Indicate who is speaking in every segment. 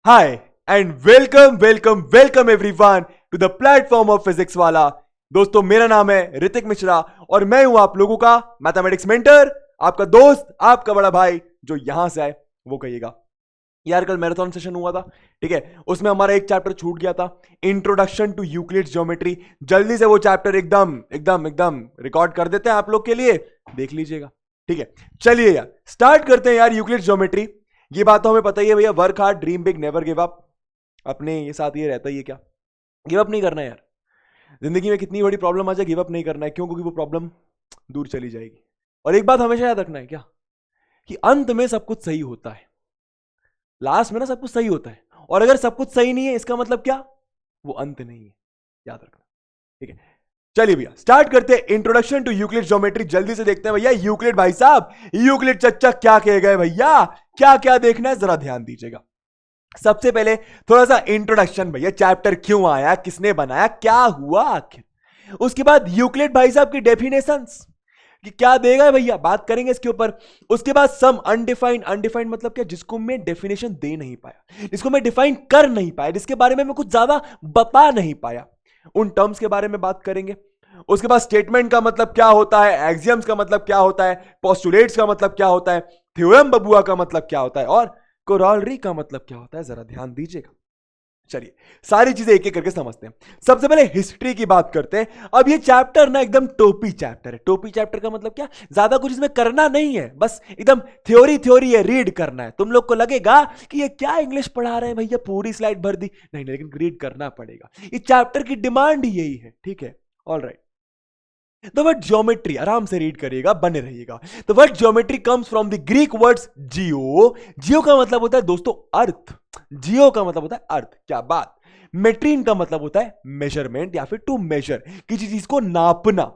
Speaker 1: Hi and welcome everyone to the platform of physics वाला। दोस्तों मेरा नाम है ऋतिक मिश्रा और मैं हूं आप लोगों का मैथमेटिक्स मेंटर, आपका दोस्त, आपका बड़ा भाई। जो यहां से आए वो कहिएगा। यार कल मैराथन सेशन हुआ था, ठीक है, उसमें हमारा एक चैप्टर छूट गया था, इंट्रोडक्शन टू यूक्लिड्स ज्योमेट्री। जल्दी से वो चैप्टर एकदम एकदम एकदम रिकॉर्ड कर देते हैं आप लोग के लिए, देख लीजिएगा, ठीक है। चलिए यार स्टार्ट करते हैं यार यूक्लिड्स ज्योमेट्री। ये बात तो हमें पता ही है भैया, work hard dream big never give up. अपने ये साथ ये रहता ही है, क्या गिव अप नहीं करना है यार। जिंदगी में कितनी बड़ी प्रॉब्लम आ जाए, गिव अप नहीं करना है। क्यों? क्योंकि वो प्रॉब्लम दूर चली जाएगी। और एक बात हमेशा याद रखना है, क्या कि अंत में सब कुछ सही होता है, लास्ट में ना सब कुछ सही होता है। और अगर सब कुछ सही नहीं है इसका मतलब क्या? वो अंत नहीं है, याद रखना, ठीक है। चलिए भैया स्टार्ट करते हैं इंट्रोडक्शन टू यूक्लिड ज्योमेट्री। जल्दी से देखते हैं भैया यूक्लिड भाई साहब, यूक्लिड चच्चा क्या कहे गए भैया, क्या क्या देखना है जरा ध्यान दीजिएगा। सबसे पहले थोड़ा सा इंट्रोडक्शन भैया, चैप्टर क्यों आया, किसने बनाया, क्या हुआ आखिर। उसके बाद यूक्लिड भाई साहब की डेफिनेशंस कि क्या देगा भैया, बात करेंगे इसके ऊपर। उसके बाद सम अनडिफाइंड, अनडिफाइंड मतलब क्या? जिसको मैं डेफिनेशन दे नहीं पाया, जिसको मैं डिफाइन कर नहीं पाया, जिसके बारे में मैं कुछ ज्यादा बता नहीं पाया, उन टर्म्स के बारे में बात करेंगे। उसके बाद स्टेटमेंट का मतलब क्या होता है, एक्सियम्स का मतलब क्या होता है, पोस्टुलेट्स का मतलब क्या होता है, थ्योरम बबुआ का मतलब क्या होता है, और कोरोलरी का मतलब क्या होता है, जरा ध्यान दीजिएगा। चलिए सारी चीजें एक एक करके समझते हैं। सबसे पहले हिस्ट्री की बात करते हैं। अब ये चैप्टर ना एकदम टोपी चैप्टर है। टोपी चैप्टर का मतलब क्या? ज्यादा कुछ इसमें करना नहीं है, बस एकदम थ्योरी थ्योरी है, रीड करना है। तुम लोग को लगेगा कि ये क्या इंग्लिश पढ़ा रहे हैं भैया, पूरी स्लाइड भर दी, नहीं नहीं, लेकिन रीड करना पड़ेगा। इस चैप्टर की डिमांड ही यही है, ठीक है। All right. The word geometry, आराम से रीड करिएगा, बने रहिएगा। The word geometry comes from the Greek words geo. Geo का मतलब होता है दोस्तों अर्थ। जियो का मतलब होता है अर्थ, क्या बात। मेट्रीन का मतलब होता है मेजरमेंट या फिर टू मेजर, किसी चीज को नापना,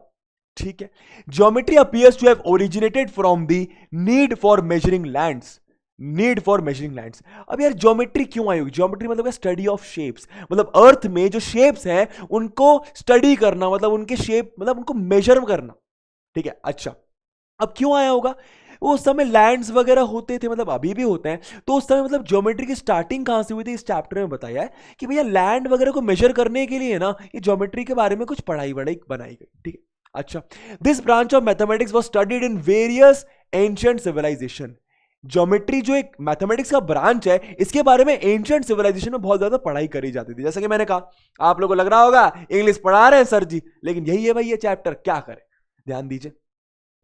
Speaker 1: ठीक है। Geometry appears to have originated from the need for measuring lands. Need for measuring lands. अब यार ज्योमेट्री क्यों आई होगी? ज्योमेट्री मतलब स्टडी ऑफ शेप्स, मतलब अर्थ में जो शेप्स हैं उनको स्टडी करना, मतलब उनके शेप, मतलब उनको मेजर करना, ठीक है। अच्छा, अब क्यों आया होगा? वो उस समय लैंड्स वगैरह होते थे, मतलब अभी भी होते हैं, तो उस समय मतलब ज्योमेट्री की स्टार्टिंग कहां से हुई थी, इस चैप्टर में बताया है कि भैया लैंड वगैरह को मेजर करने के लिए ना ये ज्योमेट्री के बारे में कुछ पढ़ाई वढ़ाई बनाई गई, ठीक है। अच्छा, this branch of mathematics was studied in various ancient civilisation. Geometry जो एक मैथमेटिक्स का ब्रांच है, इसके बारे में एंशिएंट सिविलाइजेशन में बहुत ज्यादा पढ़ाई करी जाती थी। जैसा कि मैंने कहा, आप लोगों को लग रहा होगा इंग्लिश पढ़ा रहे हैं सर जी, लेकिन यही है भाई ये चैप्टर, क्या करें, ध्यान दीजिए।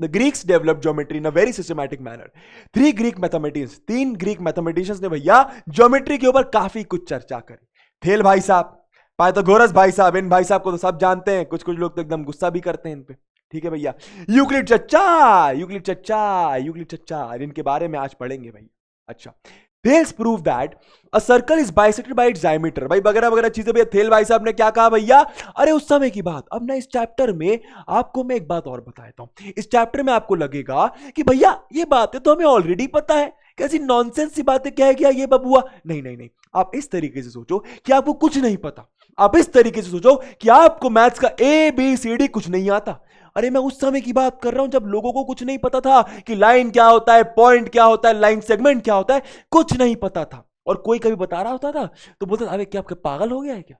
Speaker 1: The Greeks developed geometry in a very systematic manner. Three Greek mathematicians, तीन ग्रीक मैथमेटिशियंस ने भैया ज्योमेट्री के ऊपर काफी कुछ चर्चा करी। थेल भाई साहब, पाइथागोरस भाई साहब, इन भाई साहब को तो सब जानते हैं, कुछ कुछ लोग तो एकदम गुस्सा भी करते हैं इन पे, ठीक है भैया। यूक्लिड चच्चा, यूक्लिड चच्चा, यूक्लिड चच्चा, इनके बारे में आज पढ़ेंगे भैया। अच्छा, Thales prove that a circle is bisected by its diameter, भाई वगैरह वगैरह चीजें भैया। थेल भाई साहब ने क्या कहा भैया? अरे उस समय की बात। अब ना इस चैप्टर में आपको मैं एक बात और बता देता हूं। इस चैप्टर में आपको लगेगा कि भैया ये बातें तो हमें ऑलरेडी पता है, कैसी नॉनसेंस सी बातें कह गया ये बबुआ। नहीं नहीं नहीं, आप इस तरीके से सोचो कि आपको कुछ नहीं पता। आप इस तरीके से सोचो कि आपको मैथ्स का ABCD कुछ नहीं आता। अरे मैं उस समय की बात कर रहा हूं जब लोगों को कुछ नहीं पता था कि लाइन क्या होता है, पॉइंट क्या होता है, लाइन सेगमेंट क्या होता है, कुछ नहीं पता था। और कोई कभी बता रहा होता था तो बोलता था अरे क्या आपके पागल हो गया है क्या?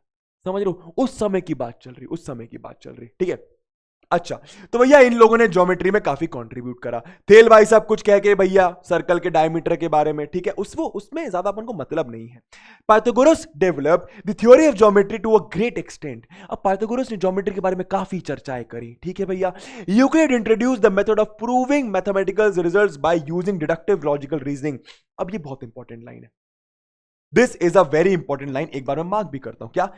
Speaker 1: समझ रहे हो? उस समय की बात चल रही, उस समय की बात चल रही, ठीक है। अच्छा, तो भैया इन लोगों ने ज्योमेट्री में काफी कंट्रीब्यूट करा। थेल भाई साहब कुछ कह के भैया सर्कल के डायमीटर के बारे में, ठीक है, उसमें ज्यादा अपन को मतलब नहीं है। Pythagoras developed the theory of geometry to a great extent. अब पाइथागोरस ने ज्योमेट्री के बारे में काफी चर्चाएं करी, ठीक है भैया। Euclid introduce the method of proving mathematical results by using deductive logical reasoning. अब ये बहुत इंपॉर्टेंट लाइन है, this is a very important line, एक बार मैं मार्क भी करता हूं। क्या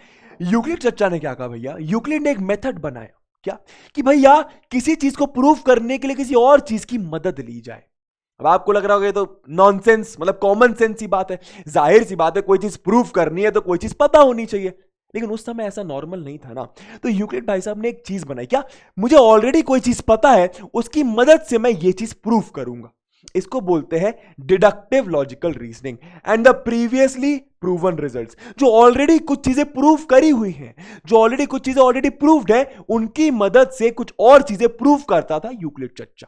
Speaker 1: यूक्लिड चच्चा ने क्या कहा भैया? यूक्लिड ने एक मेथड बनाया, क्या कि भैया किसी चीज को प्रूव करने के लिए किसी और चीज की मदद ली जाए। अब आपको लग रहा होगा ये तो नॉनसेंस, मतलब कॉमन सेंस की बात है, जाहिर सी बात है, कोई चीज प्रूव करनी है तो कोई चीज पता होनी चाहिए। लेकिन उस समय ऐसा नॉर्मल नहीं था ना। तो यूक्लिड भाई साहब ने एक चीज बनाई, क्या मुझे ऑलरेडी कोई चीज पता है, उसकी मदद से मैं ये चीज प्रूव करूंगा। इसको बोलते हैं deductive logical reasoning and the previously proven results. जो ऑलरेडी कुछ चीजें प्रूव करी हुई हैं, जो ऑलरेडी कुछ चीजें ऑलरेडी प्रूव्ड है, उनकी मदद से कुछ और चीजें प्रूव करता था यूक्लिड चच्चा,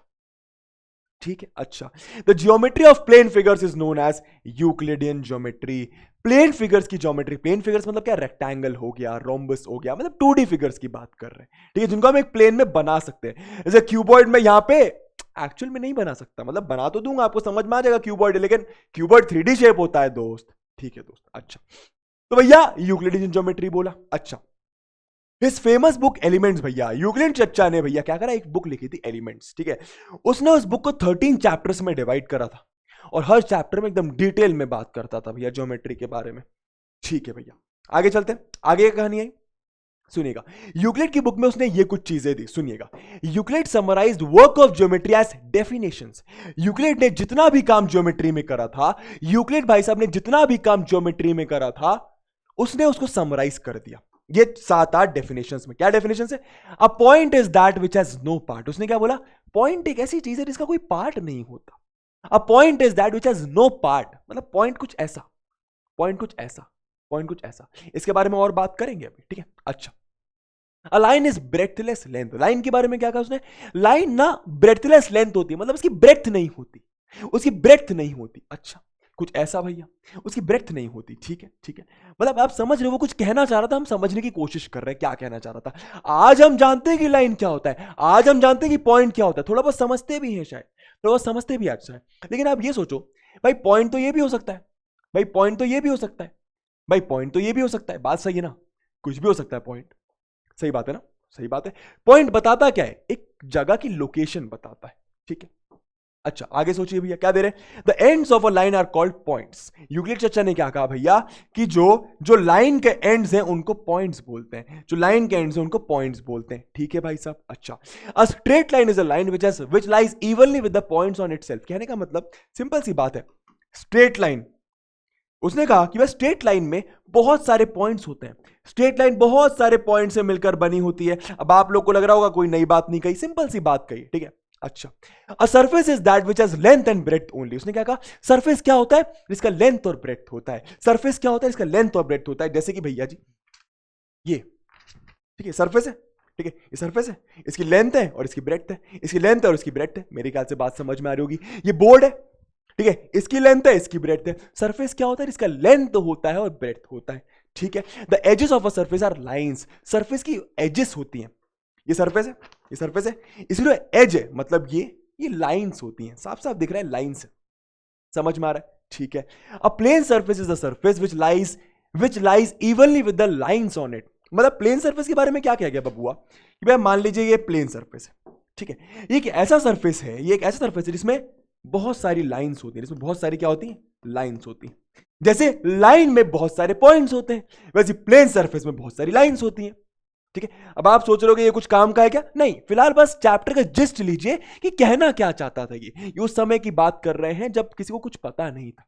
Speaker 1: ठीक है। अच्छा, the geometry of plane figures is known as Euclidean geometry. Plane figures की ज्योमेट्री, प्लेन फिगर्स मतलब क्या, रेक्टेंगल हो गया, रोम्बस हो गया, मतलब 2D फिगर्स की बात कर रहे हैं, ठीक है, जिनको हम एक प्लेन में बना सकते हैं। जैसे क्यूबॉइड में यहां पे एक्चुअल में नहीं बना सकता, मतलब बना तो दूंगा, आपको समझ में आ जाएगा क्यूबॉइड, लेकिन क्यूबॉइड 3D शेप होता है दोस्त, ठीक है दोस्त। अच्छा, तो भैया यूक्लिडियन ज्योमेट्री बोला। अच्छा, हिज फेमस बुक एलिमेंट्स, भैया यूक्लिड चच्चा ने भैया क्या करा, एक बुक लिखी थी एलिमेंट्स, ठीक है। उसने उस बुक को 13 चैप्टर्स में डिवाइड करा था और हर चैप्टर में एकदम डिटेल में बात करता था भैया ज्योमेट्री के बारे में, ठीक है भैया। आगे चलते हैं, आगे क्या कहानी आई सुनिएगा। यूक्लिड की बुक में उसने ये कुछ चीजें दी, सुनिएगा। Euclid summarised work of geometry as definitions. Euclid ने जितना भी काम ज्योमेट्री में करा था, यूक्लिड भाई साहब ने जितना भी काम ज्योमेट्री में करा था, उसने उसको समराइज कर दिया ये 7-8 डेफिनेशंस में। क्या डेफिनेशन है? A point is that which has no part. उसने क्या बोला? पॉइंट एक ऐसी चीज है जिसका कोई पार्ट नहीं होता। A point is that which has no part, मतलब पॉइंट कुछ ऐसा, पॉइंट कुछ ऐसा, पॉइंट कुछ ऐसा। इसके बारे में और बात करेंगे अभी, ठीक है। अच्छा, a line is breathless length. Line के बारे में क्या कहा उसने? लाइन ना ब्रेथलेस लेंथ होती है, मतलब उसकी ब्रेथ नहीं होती, उसकी ब्रेथ नहीं होती। अच्छा, कुछ ऐसा भैया, उसकी ब्रेथ नहीं होती, ठीक है, ठीक है। मतलब आप समझ रहे हो वो कुछ कहना चाह रहा था, हम समझने की कोशिश कर रहे हैं क्या कहना चाह रहा था। आज हम जानते हैं कि लाइन क्या होता है, आज हम जानते हैं कि पॉइंट क्या होता है, थोड़ा बहुत समझते भी हैं शायद, थोड़ा बहुत समझते भी अच्छा है। लेकिन आप ये सोचो भाई, पॉइंट तो ये भी हो सकता है, भाई पॉइंट तो ये भी हो सकता है, भाई पॉइंट तो ये भी हो सकता है। बात सही है ना? कुछ भी हो सकता है पॉइंट, सही बात है ना? सही बात है। पॉइंट बताता क्या है? एक जगह की लोकेशन बताता है, ठीक है। अच्छा, आगे सोचिए भैया क्या दे रहे हैं? The ends of a line are called points. Euclid चचा ने क्या कहा भैया कि जो जो लाइन के एंड्स हैं उनको पॉइंट्स बोलते हैं, जो लाइन के एंड्स हैं उनको पॉइंट्स बोलते हैं, ठीक है भाई साहब। अच्छा, अ straight line is a line which lies evenly with the points on itself. कहने का मतलब सिंपल सी बात है, स्ट्रेट लाइन, उसने कहा कि वह स्ट्रेट लाइन में बहुत सारे पॉइंट्स होते हैं, स्ट्रेट लाइन बहुत सारे पॉइंट से मिलकर बनी होती है। अब आप लोग को लग रहा होगा कोई नई बात नहीं कही, सिंपल सी बात कही, ठीक है। अच्छा, a surface is that which has length and breadth only. उसने क्या कहा? सरफेस क्या होता है? जिसका लेंथ और ब्रेथ होता है। सरफेस क्या होता है? इसका लेंथ और ब्रेथ होता है। जैसे कि भैया जी ये, ठीक है, सरफेस है, ठीक है, ये सरफेस है, इसकी लेंथ है और इसकी ब्रेथ है, इसकी लेंथ है और इसकी ब्रेथ है। मेरे ख्याल से बात समझ में आ रही होगी। ये बोर्ड है, ठीक है, इसकी लेंथ है, इसकी ब्रेथ है। सरफेस क्या होता है? इसका लेंथ होता है और ब्रेथ होता है, ठीक है। The edges of a surface are lines. Surface की एजेस होती हैं। ये सरफेस है, ये सरफेस है, इसलिए एज है, मतलब ये लाइंस होती हैं। साफ साफ दिख रहा है, लाइंस है, समझ में आ रहा है, ठीक है। A plane surface is the surface which lies evenly with the lines on it. मतलब प्लेन सरफेस के बारे में क्या कहा गया बबुआ कि भाई मान लीजिए ये प्लेन सरफेस है, ठीक है, ये एक ऐसा सरफेस है, ये एक ऐसा सरफेस है जिसमें बहुत सारी लाइंस होती हैं, इसमें बहुत सारी क्या होती हैं? लाइंस होती हैं। जैसे लाइन में बहुत सारे पॉइंट्स होते हैं, वैसे प्लेन सरफेस में बहुत सारी लाइंस होती हैं, ठीक है। अब आप सोच रहे हो कि ये कुछ काम का है क्या? नहीं, फिलहाल बस चैप्टर का जिस्ट लीजिए कि कहना क्या चाहता था। ये उस समय की बात कर रहे हैं जब किसी को कुछ पता नहीं था,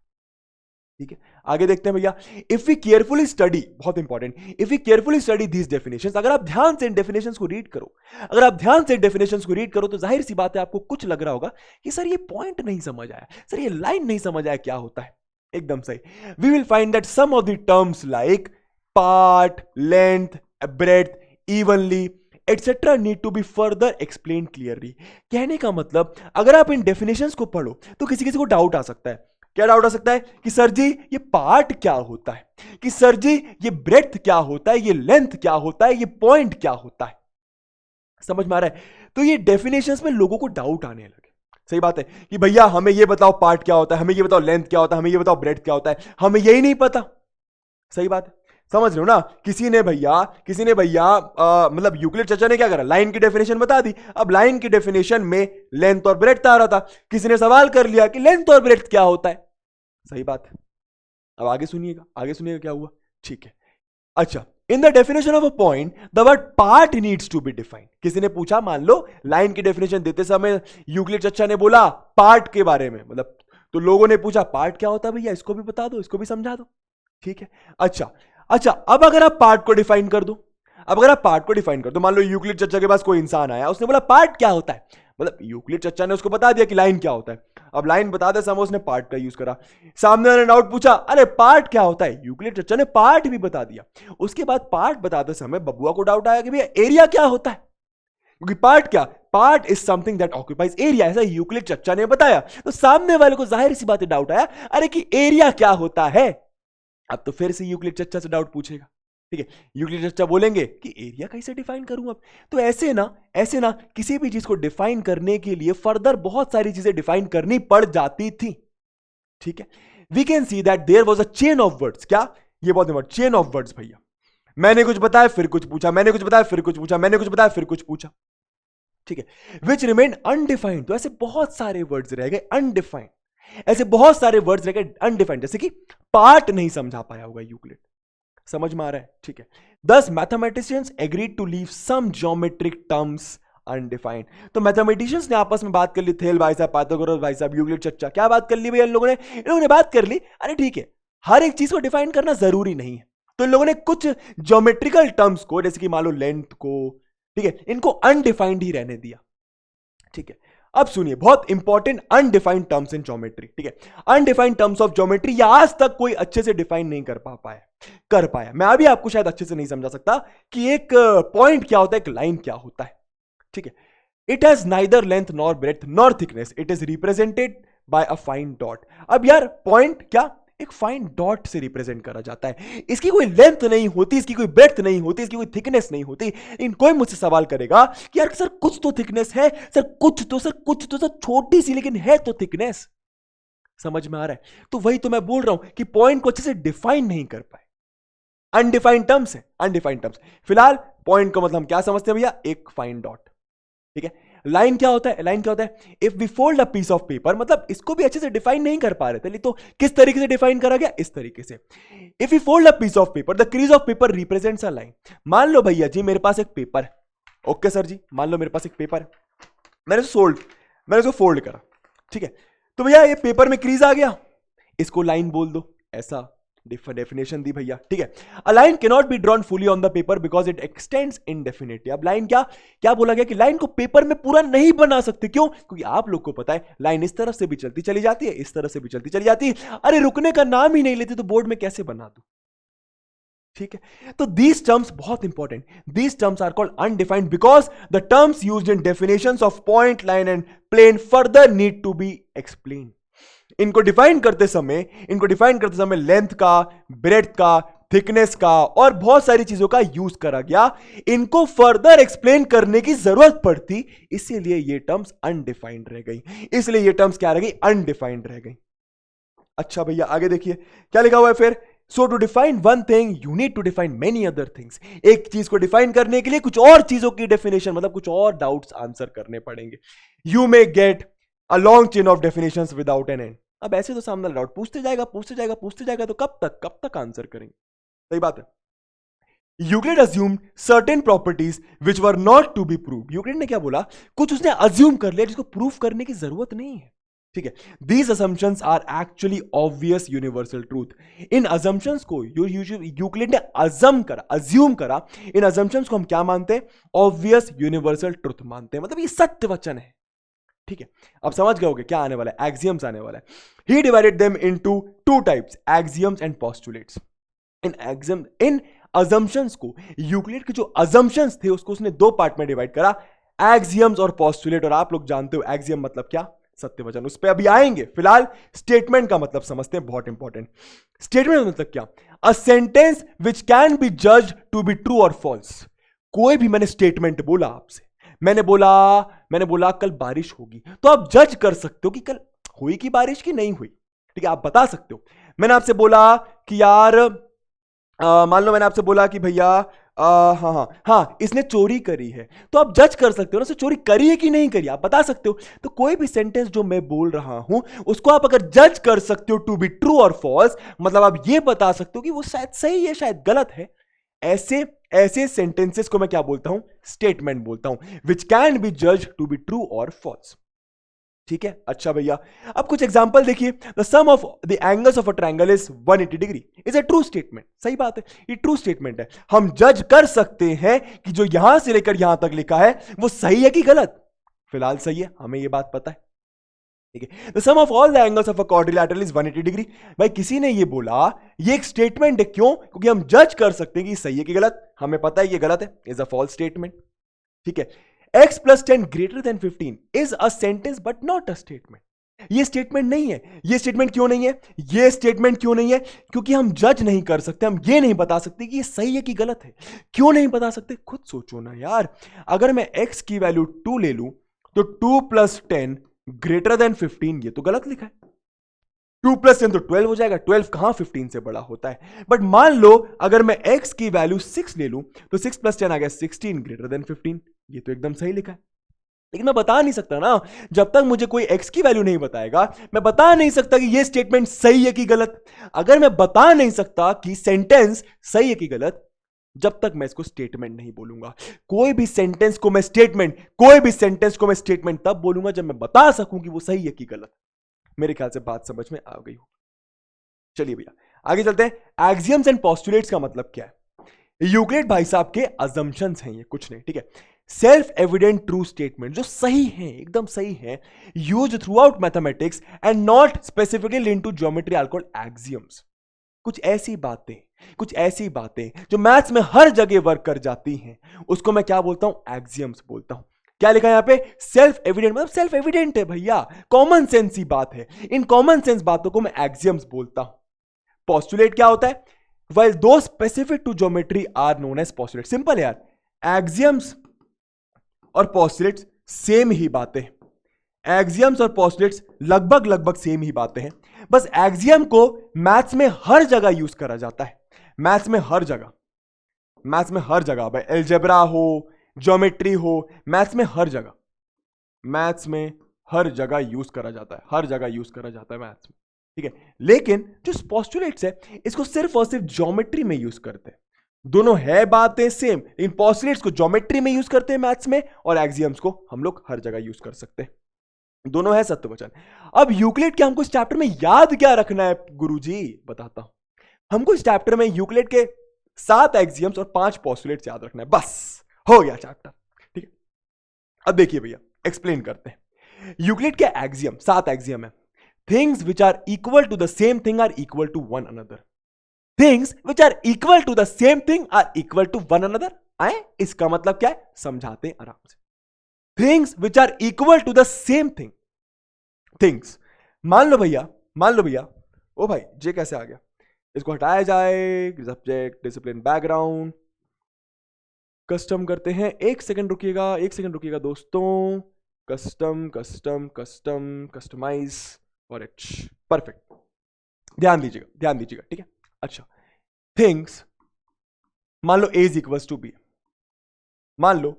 Speaker 1: ठीक है। आगे देखते हैं भैया, इफ वी केयरफुली स्टडी, बहुत important, if we carefully study these definitions, अगर आप ध्यान से इन डेफिनेशंस को रीड करो, अगर आप ध्यान से डेफिनेशंस को रीड करो तो जाहिर सी बात है आपको कुछ लग रहा होगा कि सर ये पॉइंट नहीं समझ आया, सर ये लाइन नहीं समझ आया, क्या होता है? एकदम सही। We will find that some of the terms like part, length, breadth, evenly etcetera need to be further explain clearly. कहने का मतलब अगर आप इन डेफिनेशंस को पढ़ो तो किसी किसी को डाउट आ सकता है। क्या डाउट आ सकता है? कि सर जी ये पार्ट क्या होता है, कि सर जी ये ब्रेथ क्या होता है, ये लेंथ क्या होता है, ये पॉइंट क्या होता है। समझ में आ रहा है? तो ये डेफिनेशंस में लोगों को डाउट आने लगे। सही बात है कि भैया हमें ये बताओ पार्ट क्या होता है, हमें ये बताओ लेंथ क्या होता है, हमें ये बताओ ब्रेथ क्या होता है, हमें यही नहीं पता। सही बात है, समझ रहे हो ना? किसी ने भैया मतलब यूक्लिड चचा ने क्या करा? लाइन की डेफिनेशन बता दी। अब लाइन की डेफिनेशन में लेंथ और ब्रेथ आ रहा था, किसी ने सवाल कर लिया कि लेंथ और ब्रेथ क्या होता है। सही बात है। अब आगे सुनिएगा, आगे सुनिएगा क्या हुआ, ठीक है। अच्छा, in the definition of a point the word part needs to be defined. किसी ने पूछा, मान लो लाइन की डेफिनेशन देते समय यूक्लिड चचा ने बोला पार्ट के बारे में, मतलब तो लोगों ने पूछा पार्ट क्या होता है भैया, इसको भी बता दो, इसको भी समझा दो, ठीक है। अच्छा, अब अगर आप पार्ट को डिफाइन कर दो, अब अगर आप पार्ट को डिफाइन कर दो, मान लो यूक्लिड चचा के पास कोई इंसान आया, उसने बोला पार्ट क्या होता है, मतलब यूक्लिड चचा ने उसको बता दिया कि लाइन क्या होता है। अब लाइन बताते समय उसने पार्ट का यूज करा, सामने वाले ने डाउट पूछा, अरे पार्ट क्या होता है, यूक्लिड चचा ने पार्ट भी बता दिया। उसके बाद पार्ट बताते समय बबुआ को डाउट आया कि भैया एरिया क्या होता है, क्योंकि पार्ट क्या, part is something that occupies area, ऐसा यूक्लिड चच्चा ने बताया। तो सामने वाले को जाहिर सी बात है डाउट आया, अरे कि एरिया क्या होता है। अब तो फिर से यूक्लिड चच्चा से डाउट पूछेगा, ठीक है। यूक्लिड चच्चा बोलेंगे कि एरिया कैसे डिफाइन करूं अब। तो ऐसे ना किसी भी चीज को डिफाइन करने के लिए फर्दर बहुत सारी चीजें डिफाइन करनी पड़ जाती थी, ठीक है। We can see that there was a chain of words, क्या, ये बहुत इंपॉर्टेंट, चेन ऑफ वर्ड्स भैया। मैंने कुछ बताया फिर कुछ पूछा, मैंने कुछ बताया फिर कुछ पूछा, मैंने कुछ बताया फिर कुछ पूछा, ठीक है। विच रिमेन अनडिफाइंड, तो ऐसे बहुत सारे वर्ड्स रह गए अनडिफाइंड, ऐसे बहुत सारे वर्ड्स रह गए अनडिफाइंड, जैसे कि पार्ट नहीं समझा पाया होगा यूक्लिड, समझ में आ रहा है, ठीक है। Thus mathematicians agreed to leave some geometric terms undefined. तो मैथमेटिशियंस ने आपस में बात कर ली, थेल भाई साहब, पाइथागोरस भाई साहब, यूक्लिड चच्चा, क्या बात कर ली भैया इन लोगों ने बात कर ली, अरे ठीक है, हर एक चीज को डिफाइन करना जरूरी नहीं है। तो इन लोगों ने कुछ ज्योमेट्रिकल टर्म्स को, जैसे कि मान लो लेंथ को, ठीक है, इनको अनडिफाइंड ही रहने दिया, ठीक है। अब सुनिए, बहुत important undefined terms in geometry, ठीक है। अनडिफाइंड टर्म्स ऑफ ज्योमेट्री या आज तक कोई अच्छे से डिफाइन नहीं कर पाया। मैं अभी आपको शायद अच्छे से नहीं समझा सकता कि एक पॉइंट क्या होता है, एक लाइन क्या होता है, ठीक है। It has neither length nor breadth nor thickness, it is represented by a fine dot. अब यार पॉइंट क्या, एक फाइन डॉट से रिप्रेजेंट करा जाता है, इसकी कोई लेंथ नहीं होती, इसकी कोई ब्रेथ नहीं होती, इसकी कोई थिकनेस नहीं होती। इन कोई मुझसे सवाल करेगा कि यार सर कुछ तो थिकनेस है, सर कुछ तो छोटी सी लेकिन है तो थिकनेस, समझ में आ रहा है। तो वही तो मैं बोल रहा हूं कि पॉइंट को अच्छे से डिफाइन नहीं कर पाए, अनडिफाइंड टर्म्स है, अनडिफाइंड टर्म्स। फिलहाल पॉइंट को मतलब हम क्या समझते हैं भैया, एक फाइन डॉट, ठीक है। लाइन क्या होता है, लाइन क्या होता है, if we fold a piece of paper, मतलब इसको भी अच्छे से डिफाइन नहीं कर पा रहे थे, तो किस तरीके से डिफाइन करा गया, इस तरीके से। If we fold a piece of paper, the crease of paper represents a line. मान लो भैया जी मेरे पास एक पेपर है, ओके सर जी, मान लो मेरे पास एक पेपर है, मैंने इसको फोल्ड करा, ठीक है। तो भैया ये पेपर में क्रीज आ गया, इसको लाइन बोल दो, ऐसा डेफिनेशन दी भैया, ठीक है। A line can not be drawn fully on the paper because it extends indefinitely. अब लाइन क्या बोला गया कि लाइन को पेपर में पूरा नहीं बना सकते, क्यों, क्योंकि आप लोग को पता है लाइन इस तरफ से भी चलती चली जाती है, इस तरफ से भी चलती चली जाती है, अरे रुकने का नाम ही नहीं लेती, तो बोर्ड में कैसे बना दूं, ठीक है। तो दीज टर्म्स बहुत important, these terms are called undefined because the terms used in definitions of point, line and plane further need to be explain. इनको डिफाइन करते समय लेंथ का, ब्रेड्थ का, थिकनेस का और बहुत सारी चीजों का यूज करा गया, इनको फर्दर एक्सप्लेन करने की जरूरत पड़ती, इसीलिए ये टर्म्स अनडिफाइंड रह गई, इसलिए ये टर्म्स क्या रह गई, अनडिफाइंड रह गई। अच्छा भैया आगे देखिए क्या लिखा हुआ है फिर, so to define one thing you need to define many other things. एक चीज को डिफाइन करने के लिए कुछ और चीजों की डेफिनेशन, मतलब कुछ और डाउट्स आंसर करने पड़ेंगे। You may get a long chain of definitions without an and. अब ऐसे तो सामने डाउट पूछते जाएगा, तो कब तक आंसर करेंगे, सही बात है। Euclid assumed certain properties which were not to be proved। Euclid ने क्या बोला, कुछ उसने अज्यूम कर लिया जिसको प्रूफ करने की जरूरत नहीं है, ठीक है। These assumptions are actually obvious universal truth। In assumptions को यूक्लिड ने अज्यूम करा, इन assumptions को हम क्या मानते हैं, obvious universal truth मानते हैं, मतलब ये सत्य वचन है, ठीक है। अब समझ गए होगे क्या आने वाला है, एक्सियम्स आने वाला है। He divided them into two types, axioms and postulates। In assumptions को, यूक्लिड के जो assumptions थे उसको उसने दो पार्ट में डिवाइड करा, एक्सियम्स और पोस्टुलेट। और आप लोग जानते हो एक्सियम मतलब क्या, सत्य वचन, उस पर अभी आएंगे। फिलहाल स्टेटमेंट का मतलब समझते हैं, बहुत इंपॉर्टेंट। स्टेटमेंट मतलब क्या, a sentence which can be judged to be true और फॉल्स। कोई भी मैंने स्टेटमेंट बोला आपसे, मैंने बोला कल बारिश होगी, तो आप जज कर सकते हो कि कल हुई कि बारिश की नहीं हुई, ठीक है, आप बता सकते हो। मैंने आपसे बोला कि यार मान लो मैंने आपसे बोला कि भैया हाँ इसने चोरी करी है, तो आप जज कर सकते हो ना, उसने चोरी करी है कि नहीं करी, आप बता सकते हो। तो कोई भी सेंटेंस जो मैं बोल रहा हूं उसको आप अगर जज कर सकते हो टू बी ट्रू और फॉल्स, मतलब आप ये बता सकते हो कि वो शायद सही है शायद गलत है, ऐसे सेंटेंसेस को मैं क्या बोलता हूं, स्टेटमेंट बोलता हूं, विच कैन बी जज टू बी ट्रू और फॉल्स, ठीक है। अच्छा भैया अब कुछ एग्जांपल देखिए, the sum of the angles of a triangle is 180 degree is a true statement. सही बात है, ये ट्रू स्टेटमेंट है, हम जज कर सकते हैं कि जो यहां से लेकर यहां तक लिखा है वो सही है कि गलत। फिलहाल सही है, हमें ये बात पता है, ठीक है। The sum of all the angles of a quadrilateral is 180 degree. भाई किसी ने ये बोला, ये एक स्टेटमेंट है, क्यों, क्योंकि हम जज कर सकते हैं कि सही है कि गलत, हमें पता है ये गलत है, इज अ फॉल्स स्टेटमेंट, ठीक है। x plus 10 greater than 15 is a sentence but not a statement. ये स्टेटमेंट नहीं है। ये स्टेटमेंट क्यों नहीं है? ये स्टेटमेंट क्यों नहीं है? क्योंकि हम जज नहीं कर सकते, हम ये नहीं बता सकते कि ये सही है कि गलत है। क्यों नहीं बता सकते? खुद सोचो ना यार। अगर मैं x की वैल्यू 2 ले लूं तो 2 प्लस 10 ग्रेटर देन 15, ये तो गलत लिखा है। 2 प्लस 10 तो 12 हो जाएगा, 12 कहां 15 से बड़ा होता है। बट मान लो अगर मैं x की वैल्यू 6 ले लूं तो 6 प्लस 10 आ गया 16 ग्रेटर देन 15, ये तो एकदम सही लिखा है। लेकिन मैं बता नहीं सकता ना, जब तक मुझे कोई x की वैल्यू नहीं बताएगा मैं बता नहीं सकता कि ये स्टेटमेंट सही है कि गलत। अगर मैं बता नहीं सकता कि सेंटेंस सही है कि गलत, जब तक मैं इसको स्टेटमेंट नहीं बोलूंगा। कोई भी सेंटेंस को मैं स्टेटमेंट तब बोलूंगा जब मैं बता सकूं कि वो सही है कि गलत। मेरे ख्याल से बात समझ में आ गई हो। चलिए भैया आगे चलते हैं। एक्सियम्स एंड पोस्टुलेट्स का मतलब क्या है? यूक्लिड भाई साहब के अजम्पशंस हैं ये, कुछ नहीं, ठीक है। सेल्फ एविडेंट ट्रू स्टेटमेंट जो सही है, एकदम सही है, use throughout mathematics and not specifically linked to geometry are called axioms. कुछ ऐसी बातें जो मैथ्स में हर जगह वर्क कर जाती हैं, उसको मैं क्या बोलता हूं? एक्सियम्स बोलता हूं। क्या लिखा है यहां पे? सेल्फ एविडेंट, मतलब सेल्फ एविडेंट है भैया, कॉमन सेंस ही बात है। इन कॉमन सेंस बातों को मैं एक्सियम्स बोलता हूं। पोस्टुलेट क्या होता है? while those specific to geometry are known as postulates। Simple यार, एक्सियम्स और पोस्टुलेट्स सेम ही बातें हैं। एक्सियम्स और पोस्टुलेट्स लगभग सेम ही बातें हैं। बस एक्सियम को मैथ्स में हर जगह यूज करा जाता है। मैथ्स में हर जगह भाई, अलजेब्रा हो, ज्योमेट्री हो, मैथ्स में हर जगह यूज करा जाता है, मैथ्स में, ठीक है। लेकिन जो पोस्टुलेट्स है इसको सिर्फ और सिर्फ ज्योमेट्री में यूज करते हैं। दोनों है बातें सेम, इन पोस्टुलेट्स को ज्योमेट्री में यूज करते हैं मैथ्स में, और एक्सियम्स को हम लोग हर जगह यूज कर सकते हैं। दोनों है सत्य वचन। अब यूक्लिड के हमको इस चैप्टर में याद क्या रखना है गुरुजी? बताता हूं। हमको इस चैप्टर में यूक्लिड के 7 एक्सियम्स और 5 पोस्टुलेट्स याद रखना है, बस हो गया चैप्टर, ठीक है। अब देखिए भैया एक्सप्लेन करते हैं। यूक्लिड के एक्सियम 7 एक्सियम है। Things which are equal to the same thing are equal to one another. Things which are equal to the same thing are equal to one another. आए, इसका मतलब क्या है? समझाते हैं आराम से। Things which are equal to the same thing. Things, मान लो भैया, ओ भाई जे कैसे आ गया? इसको हटाया जाए, सब्जेक्ट, डिसिप्लिन, बैकग्राउंड, कस्टम करते हैं। एक सेकंड रुकिएगा दोस्तों। Customize for it, perfect. ध्यान दीजिएगा, ठीक है। अच्छा, थिंग्स, मान लो A is equals to B, मान लो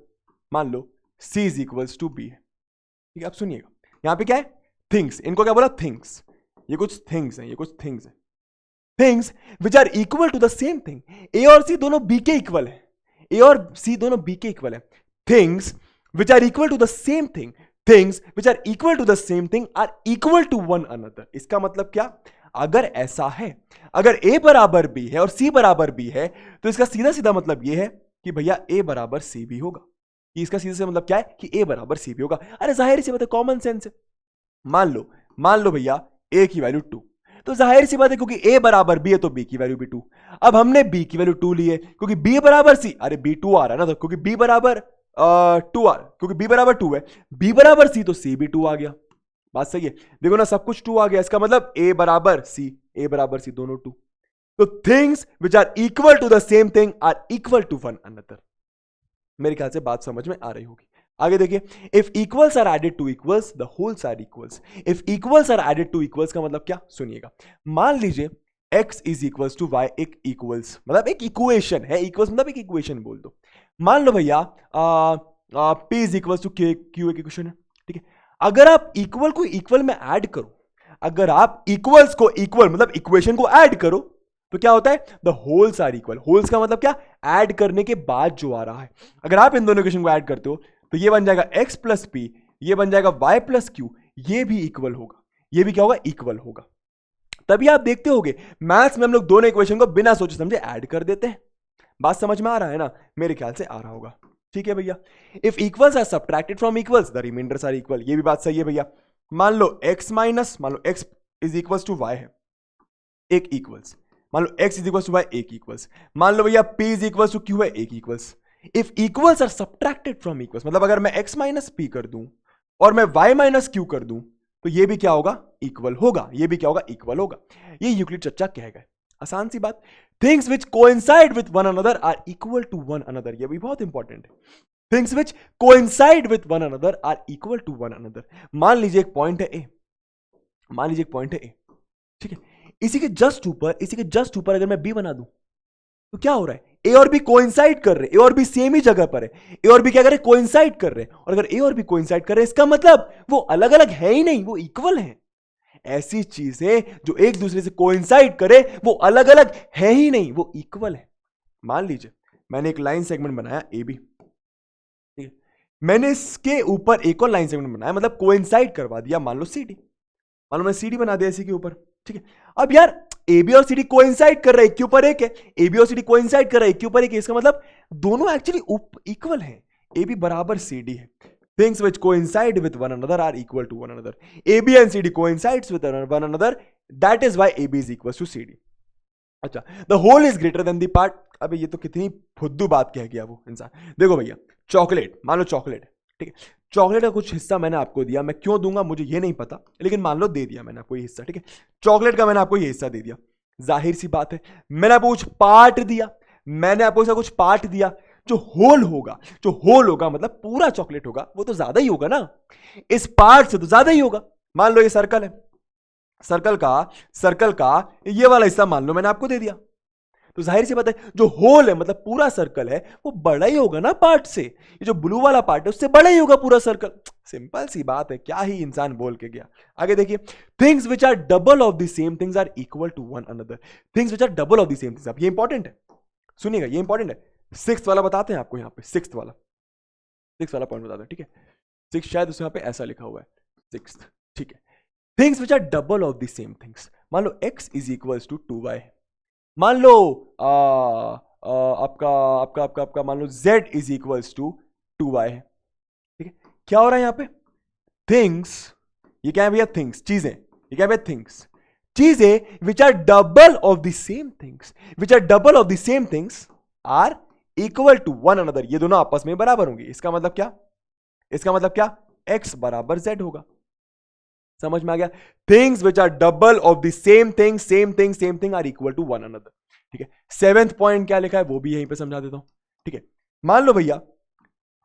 Speaker 1: C is equals to B है, ठीक है। अब सुनिएगा, यहां पे क्या है? थिंग्स, इनको क्या बोला? थिंग्स। ये कुछ थिंग्स हैं, things which are equal to the same thing. A और C दोनों B के इक्वल है, things which are equal to the same thing, things which are equal to the same thing are equal to one another. इसका मतलब क्या? अगर ऐसा है, अगर A बराबर B है और C बराबर B है, तो इसका सीधा मतलब यह है कि भैया A बराबर C भी होगा। इसका सीधा मतलब क्या है? कि A बराबर C भी होगा। अरे जाहिर सी बात है, कॉमन सेंस है। मान लो भैया A की वैल्यू 2, तो जाहिर सी बात है क्योंकि A बराबर B है तो B की वैल्यू भी 2। अब हमने B की वैल्यू 2 ली है क्योंकि B बराबर C, अरे B 2 आ रहा है ना, तो क्योंकि B बराबर 2 है, B बराबर C तो C भी 2 आ गया। बात सही है, देखो ना, सब कुछ 2 आ गया। इसका मतलब A बराबर C दोनों 2। तो things which are equal to the same thing are equal to one another. मेरे ख्याल से बात समझ में आ रही होगी। आगे देखिए, if equals are added to equals the wholes are equals. If equals are added to equals का मतलब क्या? सुनिएगा, मान लीजिए x is equals to y, एक इक्वल्स मतलब एक इक्वेशन है, इक्वल्स मतलब एक इक्वेशन बोल दो। मान लो भैया p is equals to q, एक इक्वेशन है, ठीक है। अगर आप इक्वल को इक्वल में ऐड करो, अगर आप इक्वल्स को इक्वल मतलब इक्वेशन को ऐड करो, तो क्या होता है? The wholes are equal. Wholes का मतलब क्या? ऐड करने के बाद जो आ रहा है। अगर आप इन दोनों इक्वेशन को ऐड करते हो तो ये बन जाएगा x प्लस पी, ये बन जाएगा y प्लस क्यू, ये भी इक्वल होगा, ये भी क्या होगा? इक्वल होगा। तभी आप देखते होगे मैथ्स में हम लोग दोनों इक्वेशन को बिना सोचे समझे ऐड कर देते हैं। बात समझ में आ रहा है ना? मेरे ख्याल से आ रहा होगा, ठीक है भैया। If equals are subtracted from equals the remainders are equal, ये भी बात सही है भैया। मान लो x is equals to y है, एक इक्वल्स। मान लो x is equals to y, एक इक्वल्स। मान लो भैया p is equals to q है, एक equals. If equals are subtracted from equals, मतलब अगर मैं x माइनस पी कर दूं और मैं y माइनस क्यू कर दूं तो ये भी क्या होगा, इक्वल होगा, ये भी क्या होगा, इक्वल होगा। ये यूक्लिड चर्चा कह गए, आसान सी बात। Things which coincide with one another are equal to one another, ये भी बहुत इंपॉर्टेंट है। Things which coincide with one another are equal to one another. मान लीजिए एक पॉइंट है ए, मान लीजिए एक पॉइंट है ए, ठीक है, इसी के जस्ट ऊपर अगर मैं बी बना दूं तो क्या हो रहा है, ए और बी कोइंसाइड कर रहे हैं, ए और बी सेम ही जगह पर है, ए और बी क्या कर रहे हैं, कोइंसाइड कर रहे हैं। और अगर ए और बी कोइंसाइड कर रहे हैं इसका मतलब वो अलग अलग है ही नहीं, वो इक्वल है। ऐसी चीजें जो एक दूसरे से कोइंसाइड करे वो अलग अलग है ही नहीं, वो इक्वल है। मान लीजिए मैंने एक लाइन सेगमेंट बनाया ए बी, ठीक है, मैंने इसके ऊपर एक और लाइन सेगमेंट बनाया, मतलब कोइंसाइड करवा दिया, मान लो सी डी, मान लो मैं सी डी बना दिया इसी के ऊपर, ठीक है। अब यार ए बी और सी डी कोइंसाइड कर रहे हैं, एक के ऊपर एक है, ए बी और सी डी कोइंसाइड कर रहे हैं, एक के ऊपर एक है, इसका मतलब दोनों एक्चुअली इक्वल है, ए बी बराबर सी डी है। Things which coincide with one another are equal to one another. AB and CD coincides with one another. That is why AB is equals to CD. अच्छा, the whole is greater than the part. अबे ये तो कितनी फुद्दू बात कह गया वो इंसान। देखो भैया, चॉकलेट, मान लो चॉकलेट है, ठीक है, चॉकलेट का कुछ हिस्सा मैंने आपको दिया, मैं क्यों दूंगा मुझे ये नहीं पता, लेकिन मान लो दे दिया मैंने आपको ये हिस्सा, ठीक है, चॉकलेट का मैंने आपको ये हिस्सा दे दिया। जाहिर सी बात है मैंने आपको कुछ पार्ट दिया, मैंने आपको इसका कुछ पार्ट दिया, जो होल होगा मतलब पूरा चॉकलेट होगा, वो तो ज्यादा ही होगा ना, इस पार्ट से तो ज्यादा ही होगा। मान लो ये सर्कल है, सर्कल का ये वाला हिस्सा मान लो मैंने आपको दे दिया, तो जाहिर सी बात है जो होल है मतलब पूरा सर्कल है वो बड़ा ही होगा ना पार्ट से, ये जो ब्लू वाला पार्ट है उससे बड़ा ही होगा पूरा सर्कल। सिंपल सी बात है, क्या ही इंसान बोल के गया। आगे देखिए, things which are double of the same things are equal to one another. Things which are double of the same things, अब ये इंपॉर्टेंट है, सुनिएगा ये इंपॉर्टेंट है। सिक्स्थ वाला बताते हैं आपको, यहाँ पे सिक्स्थ वाला पॉइंट बताते हैं, ठीक है, सिक्स शायद उस यहाँ पे ऐसा लिखा हुआ है सिक्स्थ, ठीक है। Things which are double of the same things, मान लो x is equals to 2y, मान लो आपका मान लो z is equals to 2y है, ठीक है। क्या हो रहा है यहाँ पे, थिंग्स, ये क्या है भैया, थिंग्स, चीजें, ये क्या है भैया, थिंग्स, चीजें which are double of the same things, which are double of the same things are equal to one another, ये दोनों आपस में बराबर होंगे। इसका मतलब क्या, x बराबर z होगा। समझ में आ गया, things which are double of the same thing are equal to one another, ठीक है। सेवेंथ पॉइंट क्या लिखा है वो भी यहीं पे समझा देता हूं, ठीक है। मान लो भैया